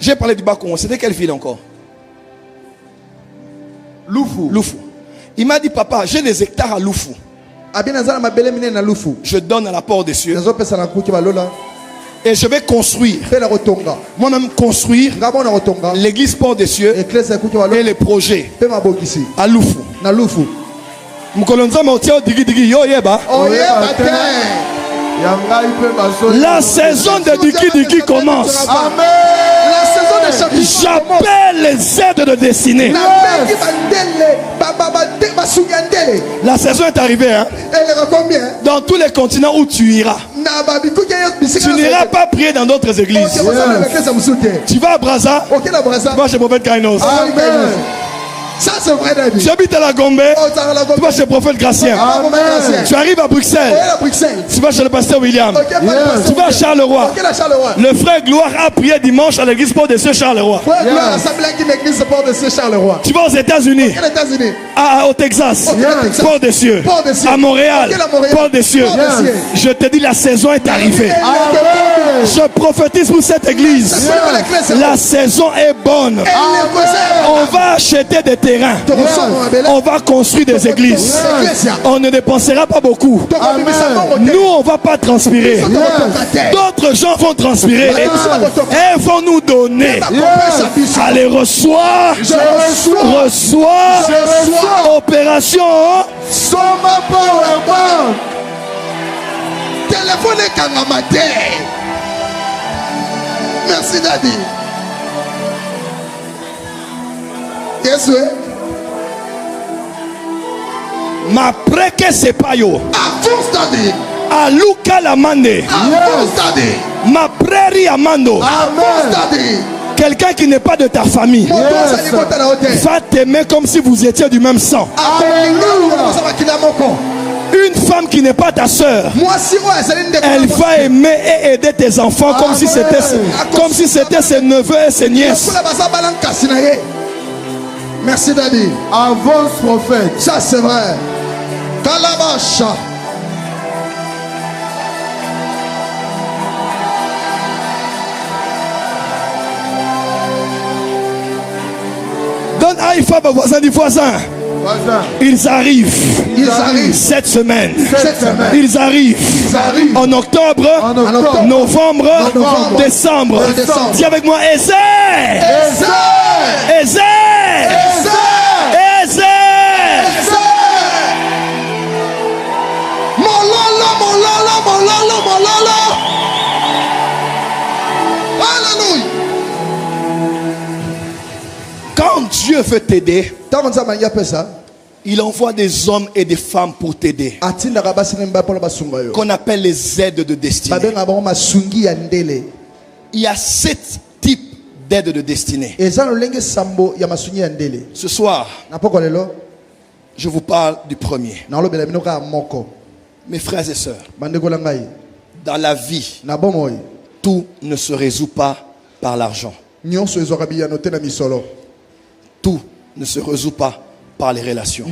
j'ai parlé du Bakongo. C'était quelle ville encore? Loufou. Loufou. Il m'a dit, papa, j'ai des hectares à Loufou. Je donne à la porte des cieux. Et je vais construire. Moi-même construire l'église porte des cieux et les projets à Loufou. Mkolonza maotio digi digi yo yeba. La saison de digi digi commence. J'appelle les aides de destinée. La saison est arrivée, hein? Dans tous les continents où tu iras. Tu n'iras pas prier dans d'autres églises. Tu vas à Brazza, tu vas chez Prophète Kainos. Ça c'est vrai David. Tu habites à la Gombe, tu vas chez le prophète Gratien. Tu arrives à Bruxelles, tu vas chez le pasteur William. Tu vas à Charleroi. Le frère Gloire a prié dimanche à l'église Port des Cieux Charleroi. Tu vas aux États-Unis, au Texas, Port des Cieux, à Montréal, Port des Cieux. Je te dis, la saison est arrivée. Je prophétise pour cette église. La saison est bonne. On va acheter des terrains. On va construire des églises. On ne dépensera pas beaucoup. Nous, on ne va pas transpirer. D'autres gens vont transpirer et vont nous donner. Allez, reçois. Reçois. Opération Soma Powerbomb. Téléphone Kangamate. Merci Daddy. Yes, oui. ma preke sepayo Avance Daddy. aluka la mande Avance Daddy. ma prairie amando. Avance Daddy. Quelqu'un qui n'est pas de ta famille va t'aimer comme si vous étiez du même sang. Une femme qui n'est pas ta soeur, elle va aimer et aider tes enfants comme si c'était ses neveux et ses nièces. Merci Daddy. Avance prophète. Ça c'est vrai. Kalabasha. Donne Haïfa au voisin du voisin. Ils arrivent. Cette semaine. Ils arrivent. En octobre, novembre, décembre. Dis avec moi, Eze. Eze. Eze. Mololo. Alléluia. Quand Dieu veut t'aider, il envoie des hommes et des femmes pour t'aider, qu'on appelle les aides de destinée. Il y a 7 types d'aides de destinée. Ce soir, je vous parle du premier. Mes frères et sœurs, dans la vie, tout ne se résout pas par l'argent. Tout ne se résout pas par les relations.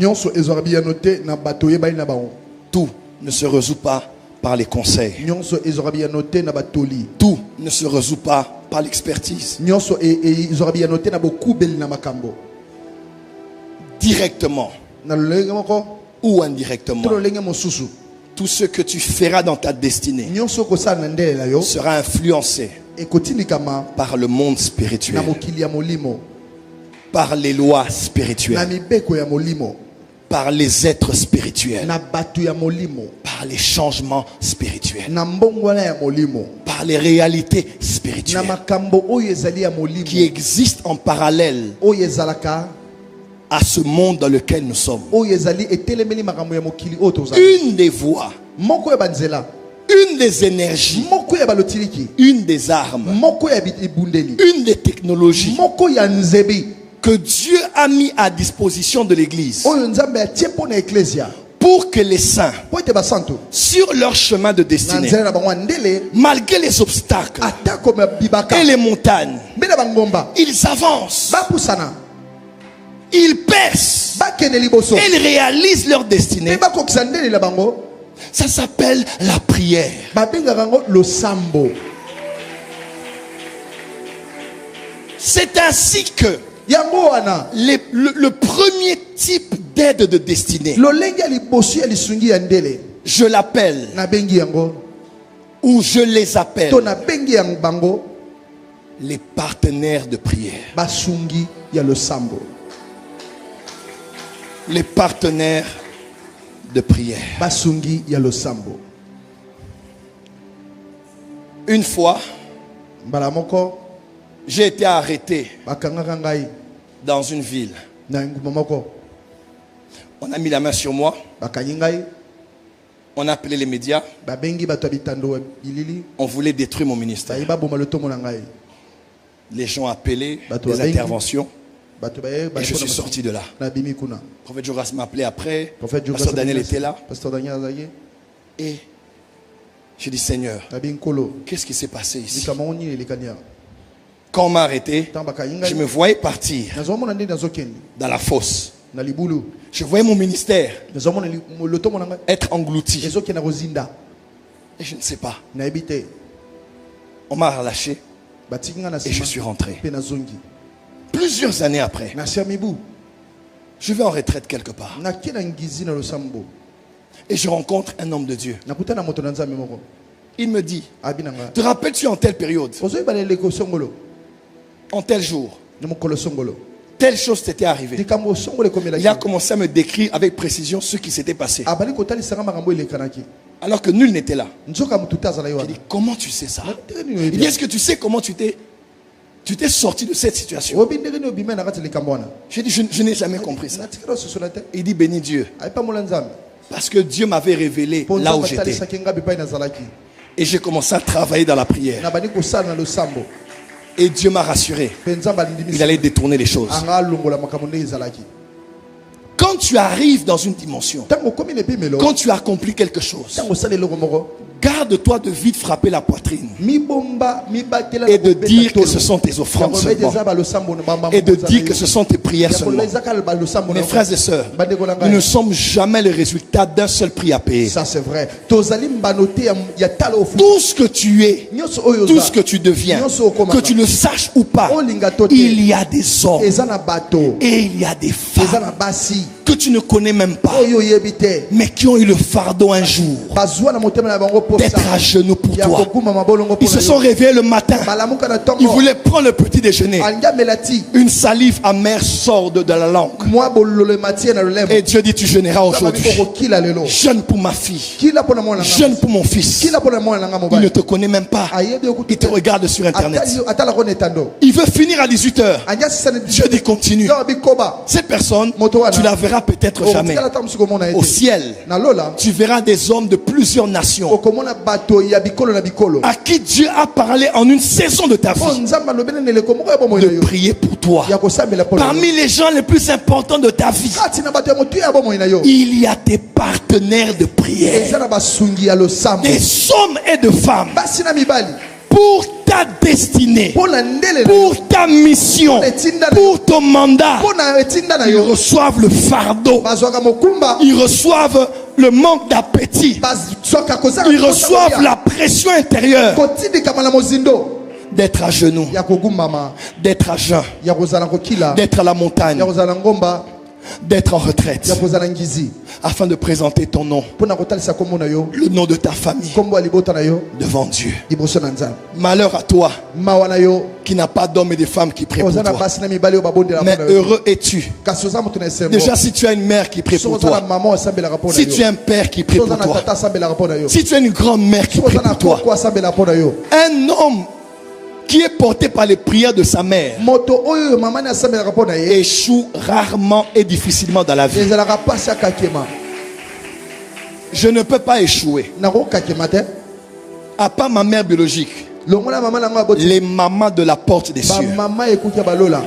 Tout ne se résout pas par les conseils. Tout ne se résout pas par l'expertise. Directement ou indirectement, tout ce que tu feras dans ta destinée sera influencé par le monde spirituel, par les lois spirituelles, par les êtres spirituels, par par les changements spirituels, na mbongwana ya molimo par les réalités na spirituelles makambo oyo ezali ya molimo qui existent en parallèle oyo ezalaka à ce monde dans lequel nous sommes. oyo ezali etelemeli makambo ya mokili oyo tozali Une des voies, moko ya banzela une des énergies, moko ya balotiliki une des armes, moko ya ebundeli une des technologies moko ya nzebi que Dieu a mis à disposition de l'Église oyo nzambe atie mpo na eklesia pour que les saints, po ete basantu sur leur chemin de na destinée, nzela na bango ya ndele malgré les obstacles atako bibaka et les montagnes, mbe na bangomba ils avancent, bapusana ils percent, bakende liboso ils réalisent leur destinée. mpe bakokisa ndele na bango Ça s'appelle la prière. babengaka yango losambo. C'est ainsi que Yango wana le premier type d'aide de destinée, lolenge ya liboso ya lisungi ya ndele je l'appelle, nabengi yango ou je les appelle, to nabengi yango bango les partenaires de prière. basungi ya losambo. Les partenaires de prière. Basungi ya losambo. Une fois, mbala moko j'ai été arrêté bakangaka ngai dans une ville. na nguma moko On a mis la main sur moi, bakanyi ngai on a appelé les médias, babengi bato ya bitando ya bilili on voulait détruire mon ministère. bayi baboma lotomo na ngai Les gens appelaient, Bato des babengi. interventions, bato baye et je suis sorti de là. na bimi kuna. Le prophète Joras m'a appelé après, Prophète Jogas Pasteur Daniel était là, Pasteur Daniel azali et j'ai dit Seigneur, na binkolo qu'est-ce qui s'est passé ici? likambo nini elekania Quand on m'a arrêté, tant bakanyi je me ngai voyais partir nazomona ndenge nazokende dans la fosse. na libulu Je voyais mon ministère nazomona lotomo na ngai être englouti. ezokende kozinda Et je ne sais pas. nayebi te On m'a relâché batiki nga na et je suis nsima rentré. mpe nazongi Plusieurs années après, na sia mibu je vais en retraite quelque part. nakie na ngizi na losambo Et je rencontre un homme de Dieu. nakuta na moto na nzambe moko Il me dit, abi na nga te rappelles-tu en telle période, ozoyeba leleko songolo en tel jour, na mokolo songolo telle chose t'était arrivée? likambo songolo ekomela Il a commencé à me décrire avec précision ce qui s'était passé. abali kotalisaka makambo elekanaki Alors que nul n'était là. nzoka motu te azala yo J'ai wana dit, comment tu sais ça? ndenge nini Il dit, oyebi est-ce que tu sais comment tu t'es sorti de cette situation? oyebi ndenge nini obima na kati ya likambo wana J'ai dit, je n'ai jamais compris ça. natikala ososola te Il dit, bénis Dieu. ayipamola nzambe Parce que Dieu m'avait révélé mpo là où nzambe j'étais. atalisaki nga bipai nazalaki Et j'ai commencé à travailler dans la prière. na bandi kosala na losambo Et Dieu m'a rassuré. mpe nzambe Il alindimisi allait détourner les choses. anga alongola makambo ndenge ezalaki Quand tu arrives dans une dimension, ntango okomi na epimelo quand tu accomplis quelque chose, ntango osala eloko moko garde-toi de vite frapper la poitrine mibomba mibatela et de dire que ce sont tes offrandes seulement. Et de dire que ce sont tes prières seulement. Mes frères et sœurs, nous ne sommes jamais le résultat d'un seul prix à payer. ça c'est vrai tozali mbanote ya tala ofu Tout ce que tu es, nyonso oyo tout ce que tu deviens, que tu le saches ou pas, il y a des hommes eza na bato et il y a des eza femmes na basi que tu ne connais même pas, oyo oyebi te mais qui ont eu le fardeau un jour bazwa na motema na bango posa d'être à genoux pour ya toi. kokuma mabolongo Ils se sont réveillés le matin. balamuka na Ils ntongo voulaient prendre le petit déjeuner. angamela ti Une salive amère sort de la langue. mwa bololo matie na lolemo Et Dieu dit, tu jeûneras aujourd'hui. kila lelo Jeûne pour ma fille. kila pona mwana nga Jeûne pour mon fils. kila pona mwana nga Il ne mobali te connaît même pas. ayebi Il te regarde sur Internet. atala ko netando Il veut finir à 18h. anja sisane Dieu dit, continue. bikoba Cette personne, Moto wana. tu la verras peut-être jamais. Au ciel, na lola tu verras des hommes de plusieurs nations okomona bato ya bikolo na bikolo à qui Dieu a parlé en une saison de ta po vie nzambe alobeli na eleko moko ya bomoi na de yo prier pour toi. ya kosambela pona Parmi les gens les plus importants de ta vie, kati na bato ya motu ya bomoi na yo il y a des partenaires de eza prière, na basungi ya losambo des hommes et de femmes basi na mibali pour ta destinée, mpo na ndele na yo pour ta mission, pour ton mandat. mpo na etinda na Ils yo reçoivent le fardeau, bazwaka mokumba ils reçoivent le manque d'appétit, bazwaka kozala ils reçoivent la pression intérieure kotindikama na mozindo d'être à genoux, ya kogumbama d'être à jeun, ya kozala kokila d'être à la montagne. ya kozala ngomba d'être en retraite ya kozala ngizi afin de présenter ton nom, mpona kotalisa kombo na yo le nom de ta famille kombo ya libota na yo devant Dieu. liboso na nzambe Malheur à toi mawa na yo qui n'a pas d'hommes et de femmes qui prient pour oza na toi. basi na mibali oyo babondela Mais mpona yo heureux es-tu. kasi oza moto na esengo Déjà, si tu as une mère qui prie so pour oza na toi, mama asambelaka mpo na si tu yo as un père qui prie so pour oza na toi, tata asambelaka mpo na yo si tu as une grande mère qui so prie oza na pour toi, koko asambelaka mpo na yo un homme qui est porté par les prières de sa mère moto oyo mama ni asambelaka mpo na ye échoue rarement et difficilement dans la vie. ezalaka mpasi akakema Je ne peux pas échouer. nakokakema te À part ma mère biologique, longola mama nango aboti les mamans de la porte des cieux. bamama ekuki ya balola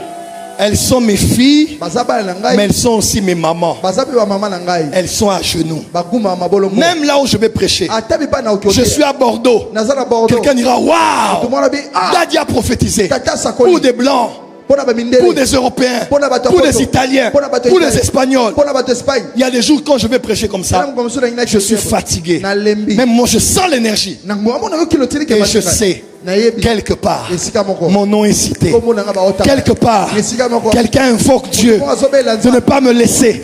Elles sont mes filles, baza bana na mais ngai elles sont aussi mes mamans. baza mpe bamama na ngai Elles sont à genoux. baguma mabolongo Même là où je vais prêcher, ata bipa na je suis à Bordeaux. naza na bordeaux Quelqu'un dira waouh, tomona bi Daddy a prophétisé tata pour sakoli des blancs, mpona bamindele pour des Européens, mpona bato ya pour poto, des Italiens, mpona bato ya pour des Italie, Espagnols. mpona bato ya Espagne Il y a des jours quand je vais prêcher comme ça, je suis fatigué. nalembi Même moi, je sens l'énergie. na ngomona yo kilo tili ke Et je sais, nayebi quelque part, esika moko mon nom est cité. kombo nanga baota Quelque part, esika moko quelqu'un invoque Dieu Mo azobela de ne pas me laisser.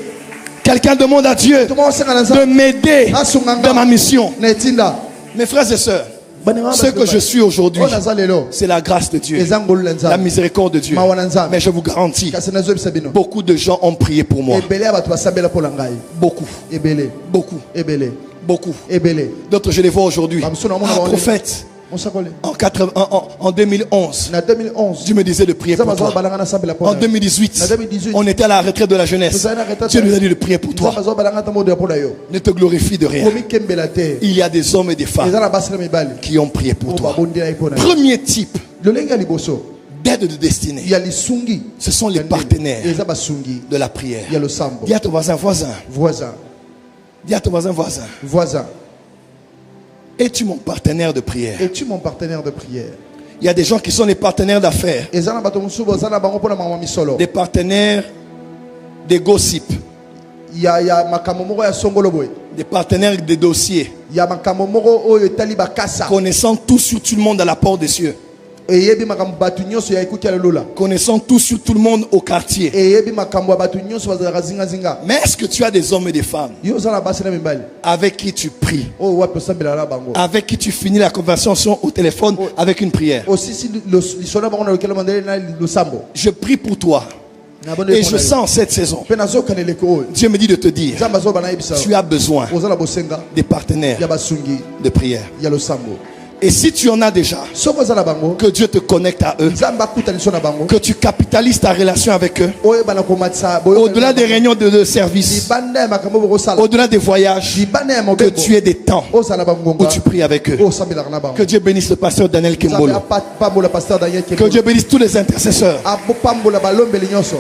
Quelqu'un demande à Dieu tuma osenga na de nzambe m'aider asunganga dans ma mission. na etinda Mes frères et sœurs, Banema ce que je suis aujourd'hui, o naza lelo c'est la grâce de Dieu, eza ngolu na la nzambe miséricorde de Dieu. mawa na nzambe Mais je vous garantis, kasi nazobisa bino beaucoup de gens ont prié pour moi. ebele ya bato basambela mpo na ngai Beaucoup, ebele beaucoup, ebele beaucoup. ebele D'autres, je les vois aujourd'hui. Bamsuna mona Ah, baone. prophète, mosakole en 2011, na 2011 Dieu me disait de prier pour nzambe toi. azobalanga na sambela mpo En na yo 2018, En 2018, on était à la retraite de la jeunesse. Dieu nous a dit de prier pour toi. nzambe azobalanga ata modo ya mpo na yo Ne te glorifie de rien. komikembela te Il y a des hommes et des femmes eza na basi na mibali qui ont prié pour oyo toi. babondela ye mpo na yo Premier type lolenge ya liboso d'aide de destinée, ya lisungi ce sont les ya ndenge. partenaires eza basungi de la prière. ya losambo Dis à ton voisin, voisin. voisin Dis à ton voisin, voisin. voisin Es-tu mon partenaire de prière? es-tu mon partenaire de prière Il y a des gens qui sont les partenaires d'affaires, eza na bato mosusu baza na bango mpona makambo ya misolo des partenaires des gossip, ya makambo moko ya songolo boye des partenaires des dossiers, ya makambo moko oyo etali bakasa connaissant tout sur tout le monde à la porte des cieux, eyebi makambo bato nyonso ya ekuti ya lelola connaissant tout sur tout le monde au quartier. eyebi makambo ya bato nyonso bazalaka zingazinga Mais est-ce que tu as des hommes et des femmes yo oza na basi na mibali avec qui tu pries, oyo wapi osambela na bango avec qui tu finis la conversation au téléphone avec une prière? osisi lisolo na bango na lokelo mandele na losambo Je prie pour toi na bondele et mpo je na yo. sens cette saison, mpe nazokaneleki oyo Dieu me dit de te dire, nzambe azoba nayebisa tu as besoin oza na bosenga des partenaires ya basungi de prière. ya losambo Et si tu en as déjà, soki oza na bango que Dieu te connecte à eux, nzambe akuta liso na bango que tu capitalises ta relation avec eux, oyebana komatisa au-delà des réunions de service, libanda ya makambo bokosala au-delà des voyages, libanda ya que mobembo tu aies des temps ozala où bangonga tu pries avec eux. osambelaka na bango Que Dieu bénisse le pasteur Daniel nzambe Kimbolo. apambola pasteur daniel Que Dieu bénisse tous les intercesseurs apambola balombeli nyonso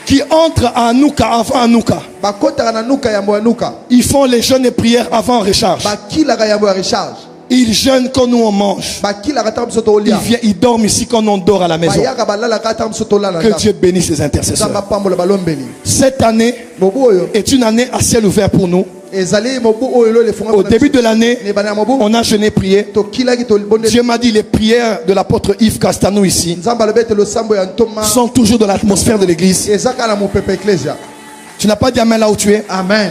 qui entrent à Anouka avant Anouka. bakotaka na nuka yambo ya nuka Ils font les jeûnes et prières avant recharge. bakilaka yambo ya recharge Ils jeûnent quand nous on mange. bakilaka ntango biso Ils tolia viennent, ils dorment ici quand on dort à la maison. bayaka balalaka ntango biso tolala Que Dieu bénisse les nzambe intercesseurs. apambola balombeli Cette année mobu oyo est une année à ciel ouvert pour nous. ezali mobu oyo lo lefonga Au début de l'année, nebana ya mobu on a jeûné prié. tokilaki tolibondeli Dieu m'a dit les prières de l'apôtre Yves Castanou ici nzambe alobi ete losambo ya ntoma sont toujours dans l'atmosphère de l'église. eza kaka na mopepe eklesia Tu n'as pas dit amen là où tu es. amen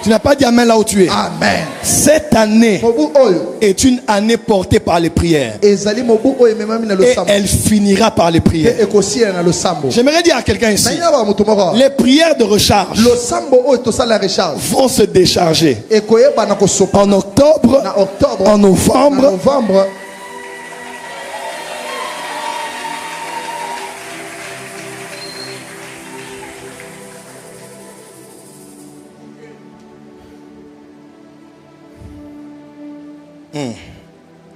Tu n'as pas dit amen là où tu es. amen Cette année mobu oyo est une année portée par les prières. ezali mobu oyo ememami na Et losambo elle finira par les mpe prières. ekosiela na losambo J'aimerais dire à quelqu'un ici, nayina baka moto moko les prières de recharge losambo oyo tosala recharge vont se décharger ekoyebana kosopa en octobre, na octobre en na novembre, novembre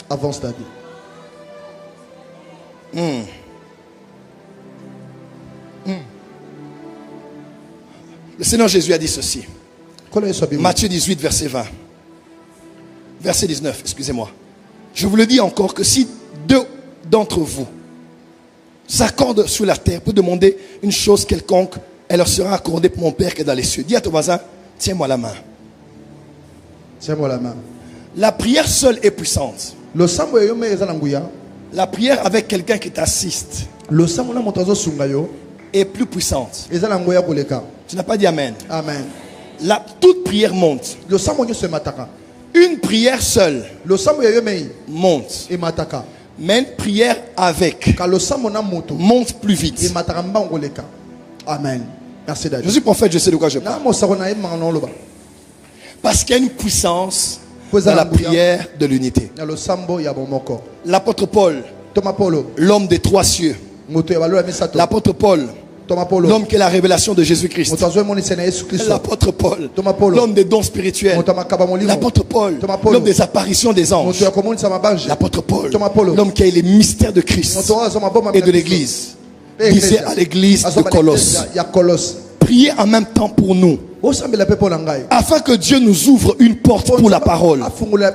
avance ta vie le Seigneur Jésus a dit ceci. kolo yesu abimi Matthieu 18, verset 20. Verset 19, excusez-moi. Je vous le dis encore que si deux d'entre vous s'accordent sur la terre pour demander une chose quelconque, elle leur sera accordée pour mon Père qui est dans les cieux. Dis à ton voisin, tiens-moi la main. tiens-moi la main La prière seule est puissante. losambo eyo me eza na nguya La prière avec quelqu'un qui t'assiste losambo na moto azosunga yo est plus puissante. eza na ngoya koleka. Tu n'as pas dit amen. Amen. Toute prière monte. Le sambo se mataka. Une prière seule Le sambo ya yomei monte. e mataka. Mais une prière avec Ka le sambo na moto monte plus e vite. mataka mbango leka. Amen. Merci Je David. suis prophète, je sais de quoi je Na parle. mo sakona e mangano loba. Parce qu'il y a une puissance dans la prière de l'unité. Na le sambo ya bomoko. L'apôtre Paul, Thomas Paulo. l'homme des 3 cieux. Moto ya balo ya misato. L'apôtre Paul, Thomas Paulo. l'homme qui est la révélation de Jésus-Christ. Moto azo moni sena Yesu Kristo. L'apôtre Paul, Thomas Paulo. l'homme des dons spirituels. Moto makaba molimo. L'apôtre Paul, Thomas Paulo. l'homme des apparitions des anges. Moto ya komoni sa mabange. L'apôtre Paul, Thomas Paulo. l'homme qui a les mystères de Christ Moto azo maboma et de l'Église. Disait à l'église de Colosse, Ya Colosse. priez en même temps pour nous, Osambela pepo na ngai. afin que Dieu nous ouvre une porte pour la parole, Afungula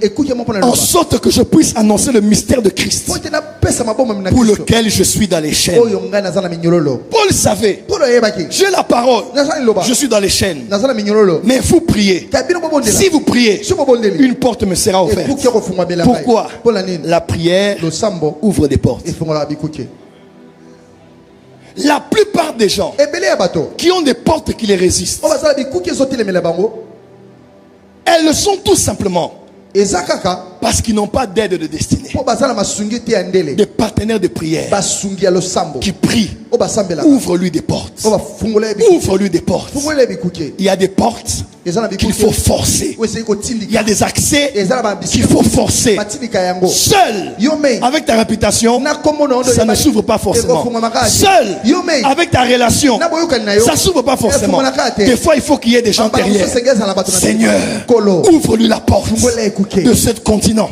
écoute mo pona en loba. sorte que je puisse annoncer le mystère de Christ, Po tena pesa maboma mina pour Kristo. lequel je suis dans les chaînes. Oyo ngai nazana minyololo. Paul savait, Polo yebaki. j'ai la parole, Nazana loba. je suis dans les chaînes. Nazana minyololo. Mais vous priez. Kabino bobondela. Si vous priez, Si bobondeli. une porte me sera offerte. Écoute ko fungwa bela ngai. Pourquoi? Pola nini? La prière Lo sambo ouvre des portes. efungula bikuke. La plupart des gens Ebele ya bato. qui ont des portes qui les résistent, O bazala bikuke zotelemela bango. elles le sont tout simplement Eza kaka parce qu'ils n'ont pas d'aide de destinée, po bazala masungi te ya ndele. des partenaires de prière Basungi ya lo sambo. qui prient. O basambela. Ouvre-lui des portes. O bafungula bikuke. Ouvre-lui des portes. Fungula bikuke. Il y a des portes Eza na qu'il bikuke. faut forcer. O ese ko Il y tindika. a des accès Eza na bambisi. qu'il faut forcer. Batindika yango. Seul, Yo mei. avec ta réputation, Na komo na ondo ça ne yebaki. s'ouvre pas forcément. Eko funga makati. Seul, Yo mei. avec ta relation, Na boyokani na yo. ça s'ouvre pas forcément. Des fois, il faut qu'il y ait des gens derrière. Seigneur, ouvre-lui la porte de ce continent.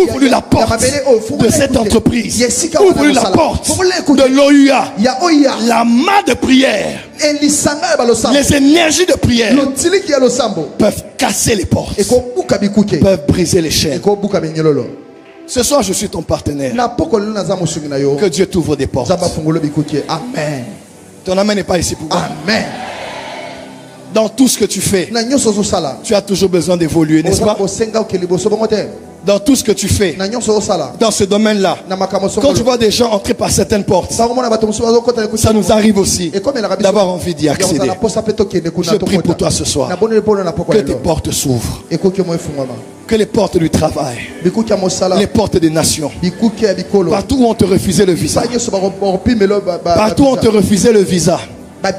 Ouvre-lui la porte de cette entreprise. Ouvre-lui la porte de l'OUA. La main de prière, les énergies de prière peuvent casser les portes, peuvent briser les chaînes. Ce soir, je suis ton partenaire. Que Dieu t'ouvre des portes. Amen. Ton amen n'est pas ici pour moi. Amen. Dans tout ce que tu fais, tu as toujours besoin d'évoluer, n'est-ce pas? Dans tout ce que tu fais, dans ce domaine-là, quand tu vois des gens entrer par certaines portes, ça nous arrive aussi d'avoir envie d'y accéder. Je prie pour toi ce soir, que tes portes s'ouvrent, que les portes du travail, les portes des nations, partout où on te refusait le visa, partout où on te refusait le visa, à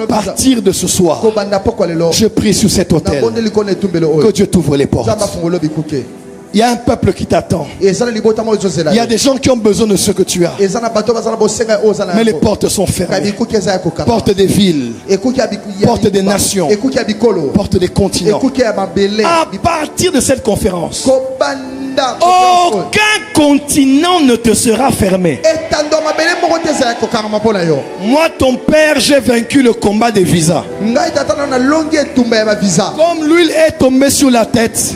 partir de ce soir, je prie sur cet autel que Dieu t'ouvre les portes. Il y a un peuple qui t'attend. Il y a des gens qui ont besoin de ce que tu as. Mais les portes sont fermées. Portes des villes, portes des nations, portes des continents. À partir de cette conférence, aucun continent ne te sera fermé. Moi, ton père, j'ai vaincu le combat des visas. Comme l'huile est tombée sur la tête,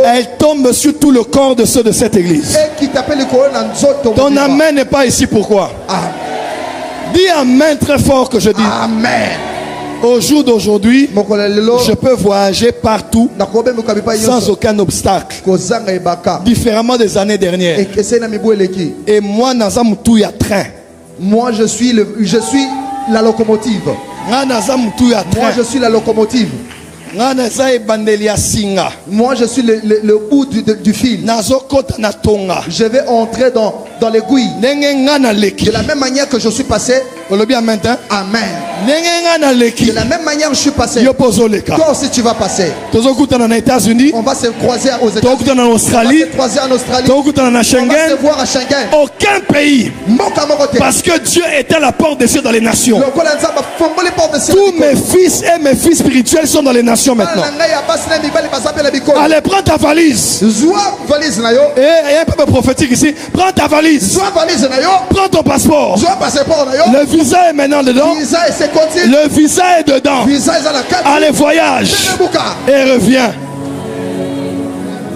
elle tombe sur tout le corps de ceux de cette église. Ton amen n'est pas ici. Pourquoi? Dis amen très fort que je dis. Amen. Au jour d'aujourd'hui, je peux voyager partout sans aucun obstacle, différemment des années dernières. Et moi, il y a train. Moi, je suis la locomotive. Moi, je suis la locomotive. Moi, je suis le bout du fil. Je vais entrer dans l'aiguille. De la même manière que je suis passé. Amen. De la même manière que je suis passé. Toi aussi tu vas passer. On va se croiser aux États-Unis. en Australie. On va se croiser en Australie. On va se voir à Schengen. Aucun pays. Parce que Dieu est à la porte des cieux dans les nations. Tous mes fils et mes filles spirituels sont dans les nations maintenant. Allez, prends ta valise. Et il y a un peu prophétique ici. Prends ta valise. Prends ton passeport. Le visa est maintenant dedans. Le visa est dedans. Allez, voyage. Et reviens.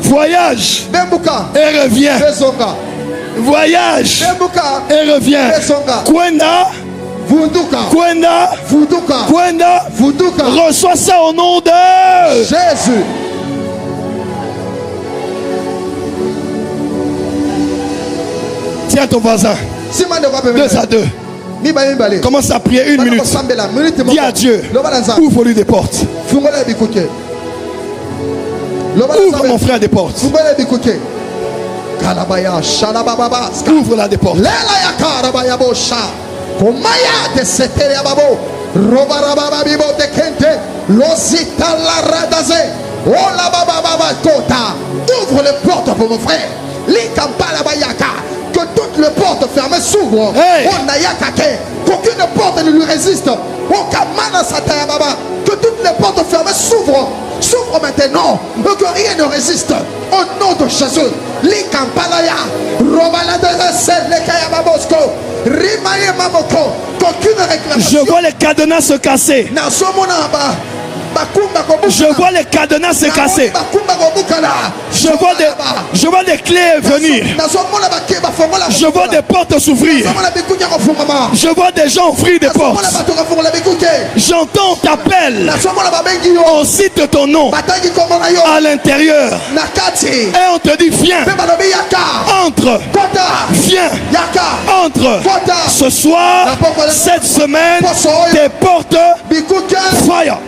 Voyage. Et reviens. Voyage. Et reviens. Kwenda. Kwenda. Kwenda. Reçois ça au nom de Jésus. Tiens ton voisin. 2 à 2. Commence à prier 1 minute. Dis à Dieu, ouvre-lui des portes. Ouvre mon frère des portes. Ouvre-la des portes. Ouvre les portes pour mon frère. Que toutes les portes fermées s'ouvrent. Qu'aucune porte ne lui résiste. Que toutes les portes fermées s'ouvrent. S'ouvre maintenant. Que rien ne résiste. Au nom de Jésus. Je vois les cadenas se casser. Je vois les cadenas se casser. Je vois des clés venir. Je vois des portes s'ouvrir. Je vois des gens ouvrir des portes. J'entends t'appel. On cite ton nom à l'intérieur. Et on te dit viens. Entre. Viens. Entre. Ce soir, cette semaine, tes portes fire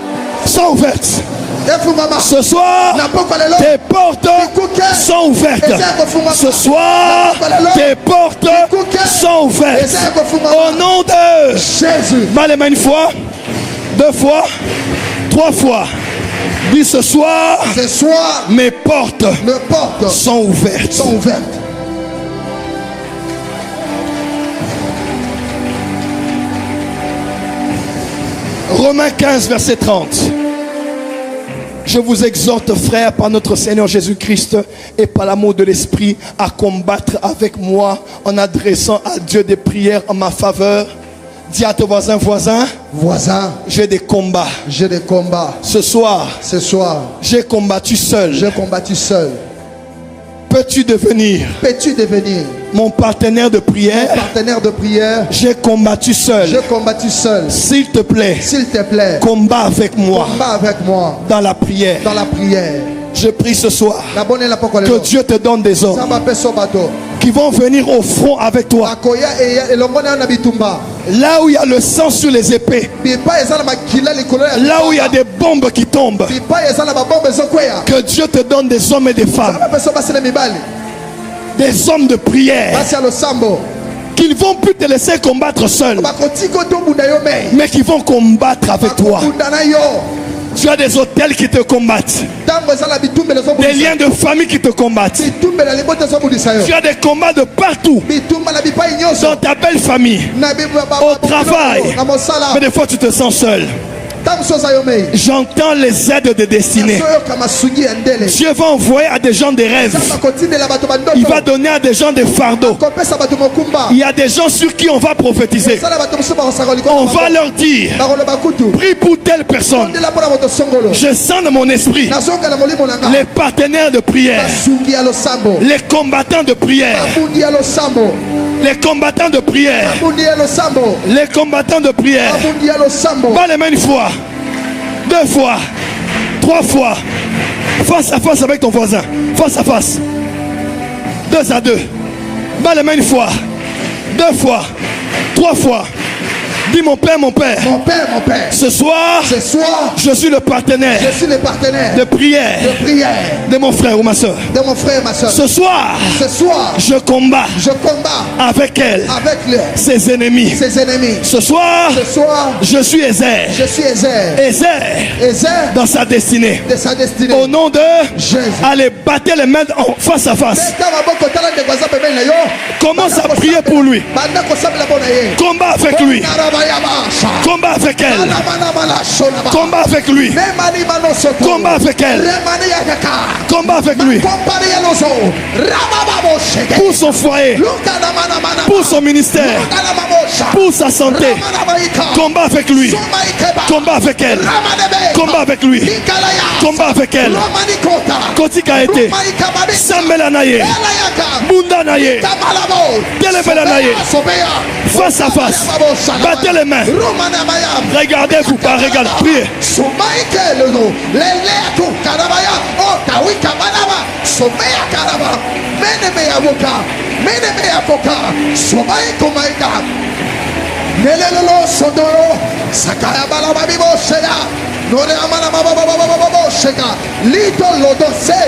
sont ouvertes. Ce soir, tes portes sont ouvertes. Ce soir, tes portes sont ouvertes. Au nom de Jésus. Bats les mains une fois, 2 fois, 3 fois. Dis ce soir, mes portes sont ouvertes. Romains 15, verset 30. Je vous exhorte, frères, par notre Seigneur Jésus-Christ et par l'amour de l'Esprit, à combattre avec moi en adressant à Dieu des prières en ma faveur. Dis à ton voisin, j'ai des combats. Ce soir, j'ai combattu seul. Peux-tu devenir mon partenaire de prière? J'ai combattu seul. S'il te plaît, combat avec moi. Dans la prière. Je prie ce soir que Dieu te donne des hommes qui vont venir au front avec toi. Là où il y a le sang sur les épées, là où il y a des bombes qui tombent, que Dieu te donne des hommes et des femmes, des hommes de prière, qui ne vont plus te laisser combattre seul, mais qui vont combattre avec toi. Tu as des hôtels qui te combattent, des liens de famille qui te combattent. Tu as des combats de partout, dans ta belle famille, au travail, mais des fois tu te sens seul. J'entends les aides de destinée. Dieu va envoyer à des gens des rêves. Il va donner à des gens des fardeaux. Il y a des gens sur qui on va prophétiser. On va leur dire, prie pour telle personne. Je sens dans mon esprit les partenaires de prière, les combattants de prière, les combattants de prière, les combattants de prière. Bats les mains une fois, 2 fois, 3 fois, face à face avec ton voisin, face à face, 2 à 2. Bats les mains une fois, 2 fois, 3 fois. Dis mon père, ce soir, je suis le partenaire, de prière, de mon frère ou ma soeur. Ce soir, je combats avec elle, ses ennemis. Ce soir, je suis Ézer, dans sa destinée. Au nom de Jésus, allez, battez les mains face à face. Commence à prier pour lui. Combat avec lui. Combat avec elle. Combat avec lui. Combat avec elle. Combat avec lui. Pour son foyer. Pour son ministère. Pour sa santé. Combat avec lui. Combat avec elle. Combat avec lui. Combat avec elle. Kotika a été. Sambela naye. Bunda naye. Telebela naye. Face à face. Battez les mains. Regardez-vous pas, regardez. Priez. Nelelo Sondoro, Sakaya Balababibo Shega, Nore Amana Babo Shega, Little Lodose,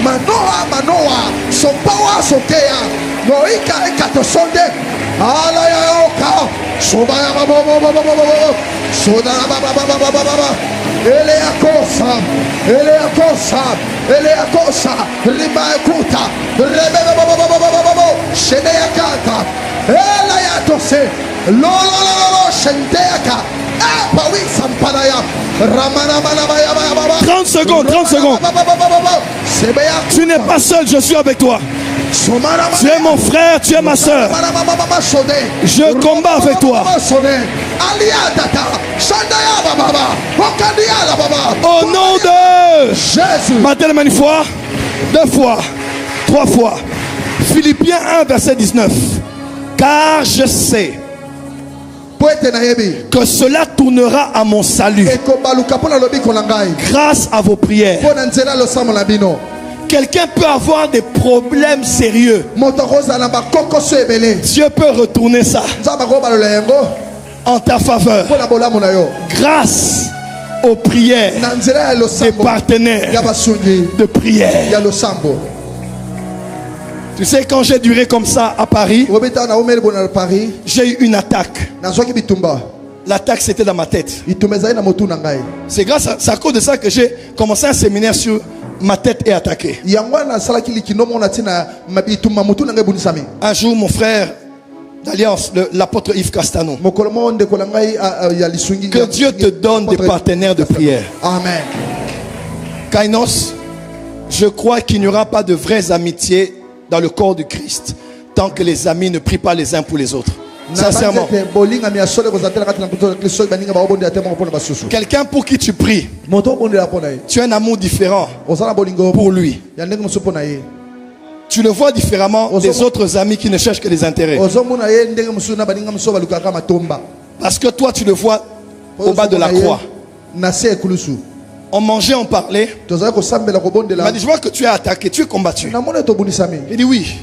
Manoa, Sopawa Sokea, Noika Ekatosonde, Alaya Oka, Sobaya Babo, Soda Baba, Elea Cosa, Riba Kuta, Rebebo, Shedea Kata, Elaya Tose, Lolo, Shenteaka, Apawi Sampanaya, Ramana 30 secondes. Tu n'es pas seul, je suis avec toi. Tu es mon frère, tu es ma soeur. Je combats avec toi. Au nom de Jésus. Matin, une fois, 2 fois, 3 fois. Philippiens 1, verset 19. Car je sais que cela tournera à mon salut grâce à vos prières. Quelqu'un peut avoir des problèmes sérieux. Dieu peut retourner ça en ta faveur grâce aux prières des partenaires de prière. Tu sais, quand j'ai duré comme ça à Paris, j'ai eu une attaque. L'attaque, c'était dans ma tête. C'est grâce à cause de ça que j'ai commencé un séminaire sur ma tête est attaquée. Un jour, mon frère d'alliance, l'apôtre Yves Castano, que Dieu te donne des partenaires de prière. Amen. Kainos, je crois qu'il n'y aura pas de vraies amitiés dans le corps du Christ tant que les amis ne prient pas les uns pour les autres. Sincèrement. Quelqu'un pour qui tu pries, tu as un amour différent pour lui. Tu le vois différemment des autres amis qui ne cherchent que des intérêts. Parce que toi tu le vois au bas de la croix. On mangeait, on parlait. Il m'a dit, je vois que tu es attaqué, tu es combattu. Il dit oui.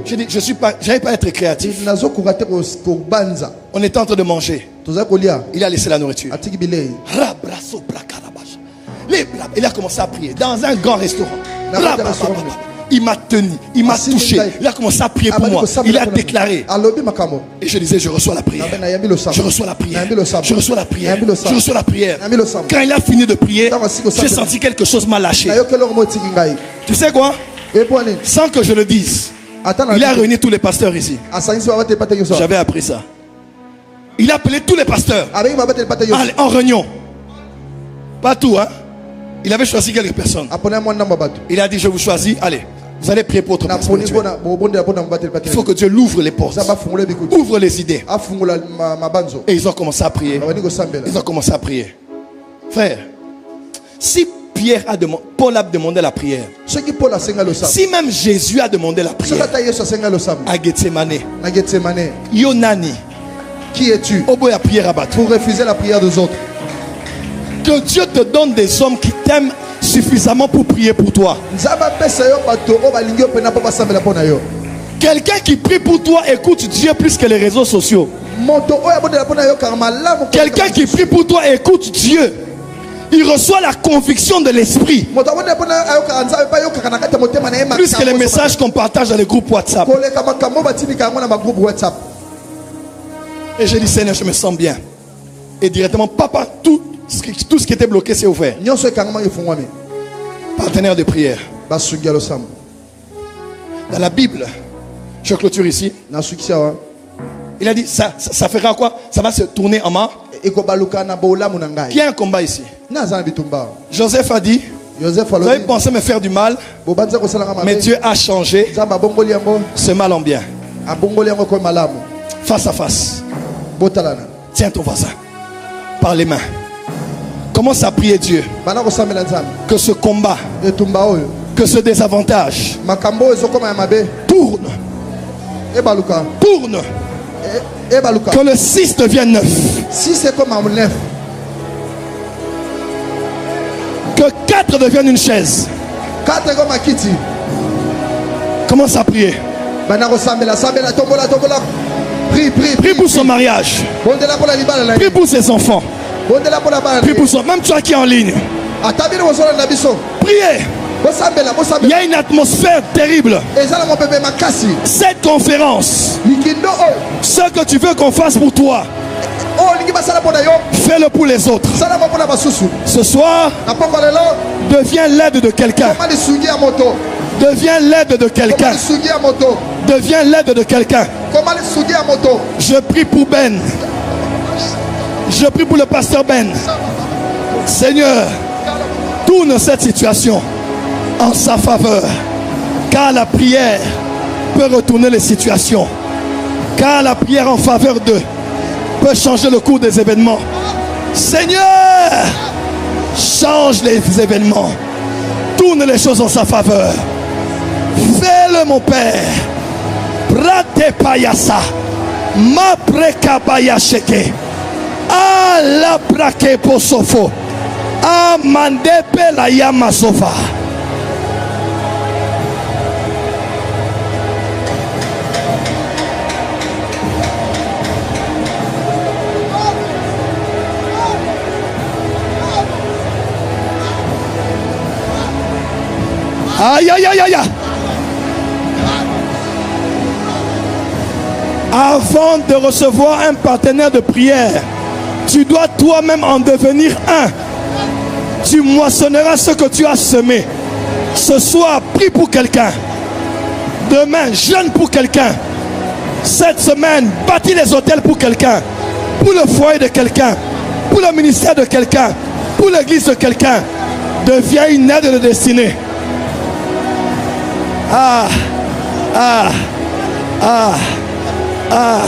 J'ai dit, je n'allais pas être créatif. On était en train de manger. Il a laissé la nourriture. Il a commencé à prier dans un grand restaurant. Il m'a tenu, il m'a touché. Il a commencé à prier pour moi. Il a déclaré. Et je disais, je reçois la prière. Je reçois la prière. Je reçois la prière. Je reçois la prière. Quand il a fini de prier, j'ai senti quelque chose m'a lâché. Tu sais quoi? Sans que je le dise, il a réuni tous les pasteurs ici. J'avais appris ça. Il a appelé tous les pasteurs. Allez, en réunion. Pas tout, hein. Il avait choisi quelques personnes. Il a dit, je vous choisis, allez, vous allez prier pour votre pasteur. Il faut que Dieu l'ouvre les portes, ouvre les idées. Et ils ont commencé à prier. Ils ont commencé à prier. Frère, si Paul a demandé la prière, si même Jésus a demandé la prière à Gethsemane, Yonani, qui es-tu pour refuser la prière des autres? Que Dieu te donne des hommes qui t'aiment suffisamment pour prier pour toi. Quelqu'un qui prie pour toi écoute Dieu plus que les réseaux sociaux. Quelqu'un qui prie pour toi écoute Dieu. Il reçoit la conviction de l'esprit plus que les messages qu'on partage dans les groupes WhatsApp. Et j'ai dit, Seigneur, je me sens bien. Et directement, papa, tout ce qui était bloqué s'est ouvert. Partenaire de prière. Dans la Bible, je clôture ici. Il a dit, ça fera quoi? Ça va se tourner en main. Qui a un combat ici? Joseph a dit, vous avez pensé me faire du mal, mais Dieu a changé ce mal en bien. Face à face. Tiens ton voisin par les mains. Commence à prier Dieu que ce combat, que ce désavantage tourne. Que le 6 devienne 9. Que 4 devienne une chaise. Commence à prier. Prie pour son mariage. Prie pour ses enfants. Prie pour son... Même toi qui es en ligne. Priez. Il y a une atmosphère terrible. Cette conférence, ce que tu veux qu'on fasse pour toi, fais-le pour les autres. Ce soir, deviens l'aide de quelqu'un. Deviens l'aide de quelqu'un. Deviens l'aide de quelqu'un. Je prie pour Ben. Je prie pour le pasteur Ben. Seigneur, tourne cette situation en sa faveur. Car la prière peut retourner les situations. Car la prière en faveur d'eux peut changer le cours des événements. Seigneur, change les événements. Tourne les choses en sa faveur. Fais-le, mon Père. Prate payasa. Ma prekabaya sheke. A la prake posofo. A mandepe la yamasova. Aïe, aïe, aïe, aïe. Avant de recevoir un partenaire de prière, tu dois toi-même en devenir un. Tu moissonneras ce que tu as semé. Ce soir, prie pour quelqu'un. Demain, jeûne pour quelqu'un. Cette semaine, bâtis les hôtels pour quelqu'un. Pour le foyer de quelqu'un. Pour le ministère de quelqu'un. Pour l'église de quelqu'un. Deviens une aide de destinée. Ah, ah, ah, ah,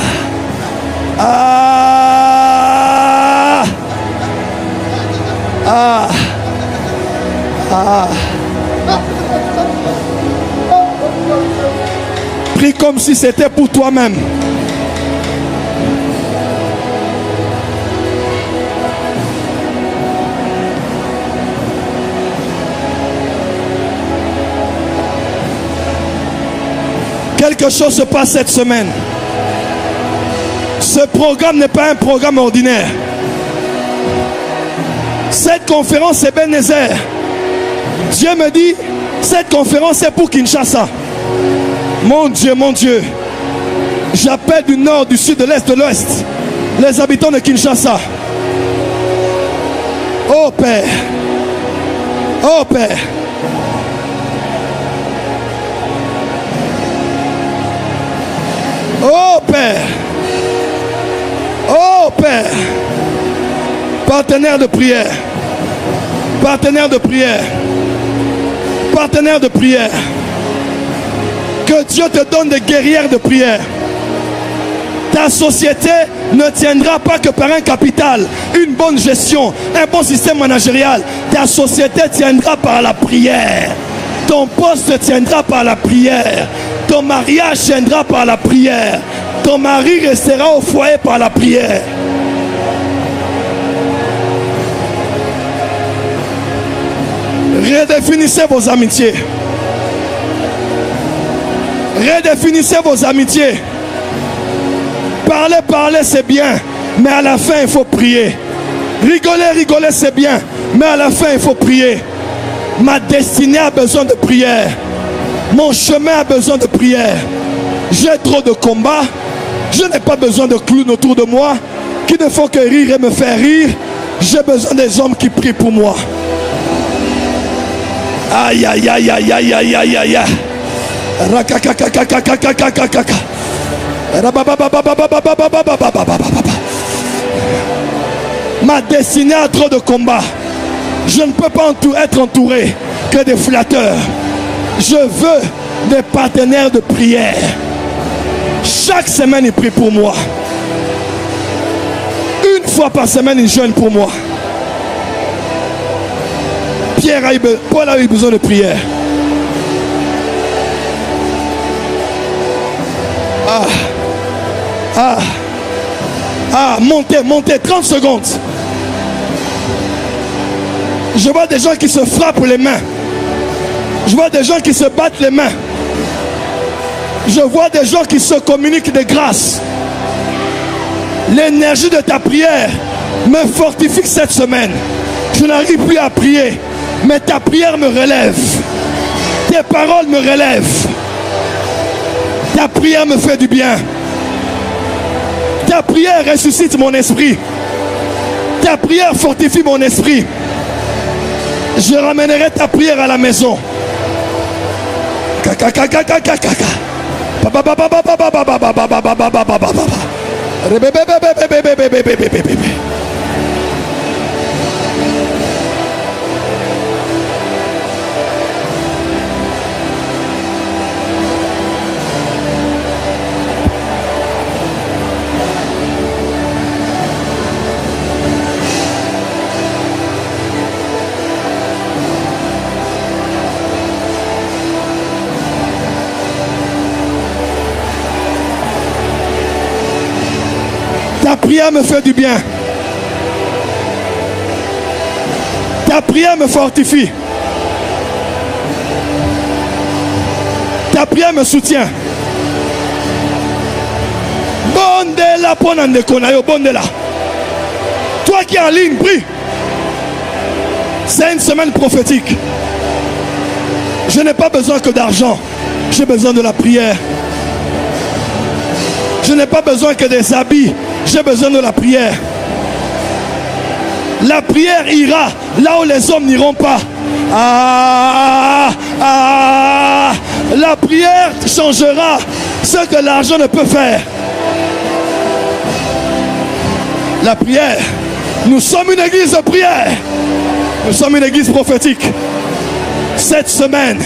ah, ah, ah. Prie comme si c'était pour toi-même. Quelque chose se passe cette semaine. Ce programme n'est pas un programme ordinaire. Cette conférence est Ebenezer. Dieu me dit, cette conférence est pour Kinshasa. Mon Dieu, j'appelle du nord, du sud, de l'est, de l'ouest, les habitants de Kinshasa. Oh Père, oh Père, oh Père, oh Père, partenaire de prière, partenaire de prière, partenaire de prière. Que Dieu te donne des guerrières de prière. Ta société ne tiendra pas que par un capital, une bonne gestion, un bon système managérial. Ta société tiendra par la prière. Ton poste tiendra par la prière. Ton mariage tiendra par la prière. Ton mari restera au foyer par la prière. Redéfinissez vos amitiés. Redéfinissez vos amitiés. Parler c'est bien, mais à la fin il faut prier. Rigoler c'est bien, mais à la fin il faut prier. Ma destinée a besoin de prière. Mon chemin a besoin de prière. J'ai trop de combats. Je n'ai pas besoin de clowns autour de moi qui ne font que rire et me faire rire. J'ai besoin des hommes qui prient pour moi. Aïe aïe aïe aïe aïe aïe aïe aïe. Ma destinée a trop de combats. Je ne peux pas être entouré que des flatteurs. Je veux des partenaires de prière. Chaque semaine, ils prient pour moi. Une fois par semaine, ils jeûnent pour moi. Paul a eu besoin de prière. Montez, 30 secondes. Je vois des gens qui se frappent les mains. Je vois des gens qui se battent les mains. Je vois des gens qui se communiquent des grâces. L'énergie de ta prière me fortifie cette semaine. Je n'arrive plus à prier, mais ta prière me relève. Tes paroles me relèvent. Ta prière me fait du bien. Ta prière ressuscite mon esprit. Ta prière fortifie mon esprit. Je ramènerai ta prière à la maison. Ta prière me fait du bien. Ta prière me fortifie. Ta prière me soutient. Bondela ponande konayo bondela. Toi qui es en ligne, prie. C'est une semaine prophétique. Je n'ai pas besoin que d'argent. J'ai besoin de la prière. Je n'ai pas besoin que des habits. J'ai besoin de la prière. La prière ira là où les hommes n'iront pas. La prière changera ce que l'argent ne peut faire. La prière. Nous sommes une église de prière. Nous sommes une église prophétique. Cette semaine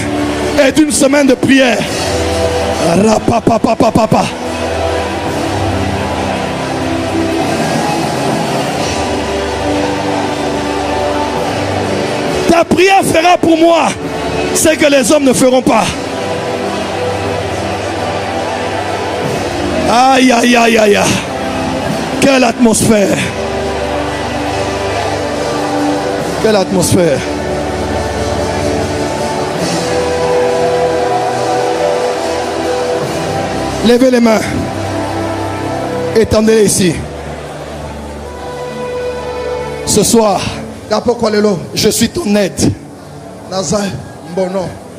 est une semaine de prière. Rapapapapapa. Ta prière fera pour moi ce que les hommes ne feront pas. Aïe, aïe, aïe, aïe, aïe. Quelle atmosphère. Quelle atmosphère. Levez les mains. Étendez-les ici. Ce soir, je suis ton aide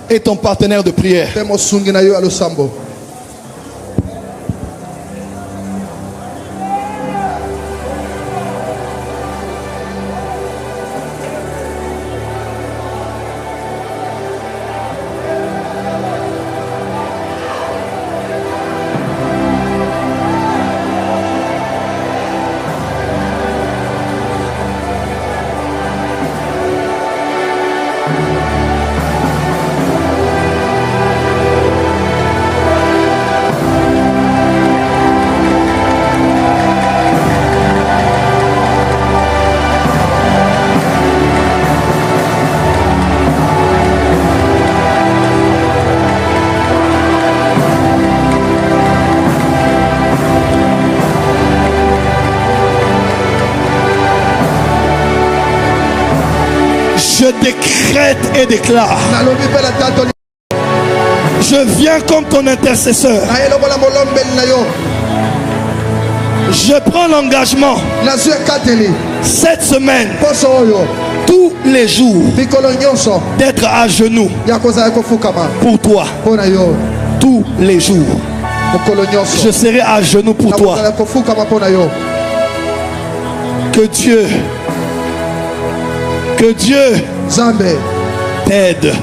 et ton partenaire de prière. Je décrète et déclare. Je viens comme ton intercesseur. Je prends l'engagement cette semaine, tous les jours, d'être à genoux pour toi. Tous les jours, je serai à genoux pour toi. Que Dieu t'aide.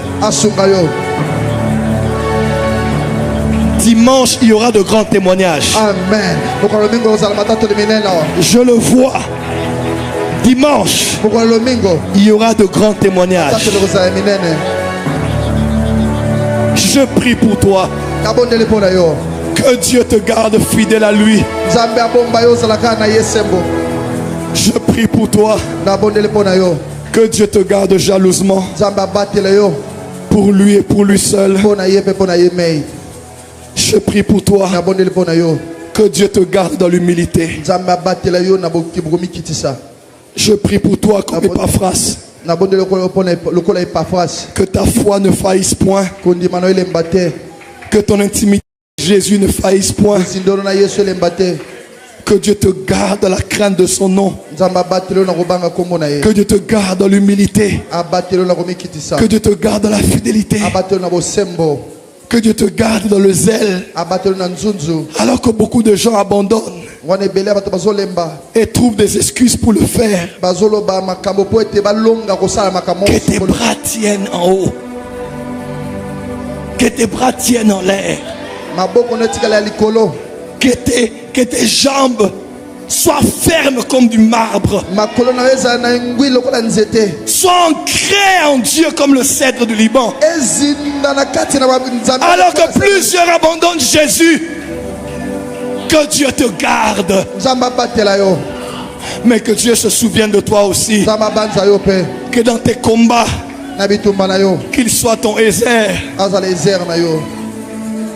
Dimanche, il y aura de grands témoignages. Amen. Je le vois. Dimanche, il y aura de grands témoignages. Je prie pour toi. Que Dieu te garde fidèle à lui. Je prie pour toi. Que Dieu te garde jalousement pour lui et pour lui seul. Je prie pour toi. Que Dieu te garde dans l'humilité. Je prie pour toi comme Epaphras. Que ta foi ne faillisse point. Que ton intimité avec Jésus ne faillisse point. Que Dieu te garde dans la crainte de son nom. Que Dieu te garde dans l'humilité. Que Dieu te garde dans la fidélité. Que Dieu te garde dans le zèle. Alors que beaucoup de gens abandonnent et trouvent des excuses pour le faire. Que tes bras tiennent en haut. Que tes bras tiennent en l'air. Que tes jambes soient fermes comme du marbre. Sois ancré en Dieu comme le cèdre du Liban. Alors que plusieurs abandonnent Jésus. Que Dieu te garde. Mais que Dieu se souvienne de toi aussi. Que dans tes combats, qu'il soit ton Ézer.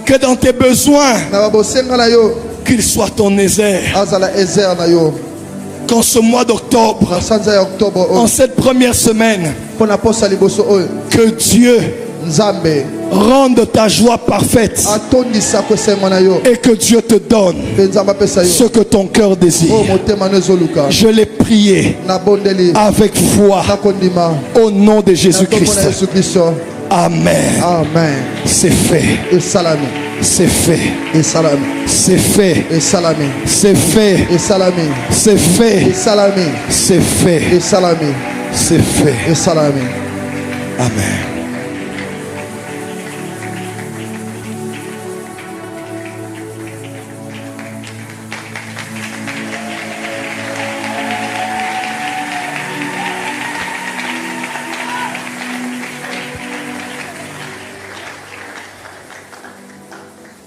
Que dans tes besoins, qu'il soit ton Ézer. Qu'en ce mois d'octobre, en cette première semaine, que Dieu rende ta joie parfaite et que Dieu te donne ce que ton cœur désire. Je l'ai prié avec foi au nom de Jésus-Christ. Amen. Amen. C'est fait. C'est fait. Et salamé. C'est fait. Et salamé. C'est fait. Et salamé. C'est fait. Et salamé. C'est fait. Et salamé. C'est fait. Et salamé. Amen.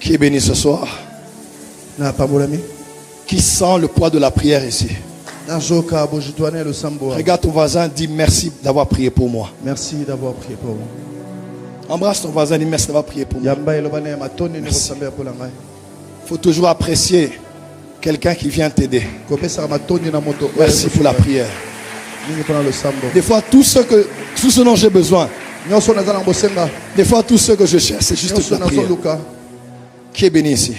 Qui est béni ce soir? Qui sent le poids de la prière ici? Regarde ton voisin, dis merci d'avoir prié pour moi. Merci d'avoir prié pour moi. Embrasse ton voisin, dis merci d'avoir prié pour moi. Il faut toujours apprécier quelqu'un qui vient t'aider. Merci pour la prière. Des fois, tout ce dont j'ai besoin, des fois, tout ce que je cherche, c'est juste la prière. Qui est béni ici?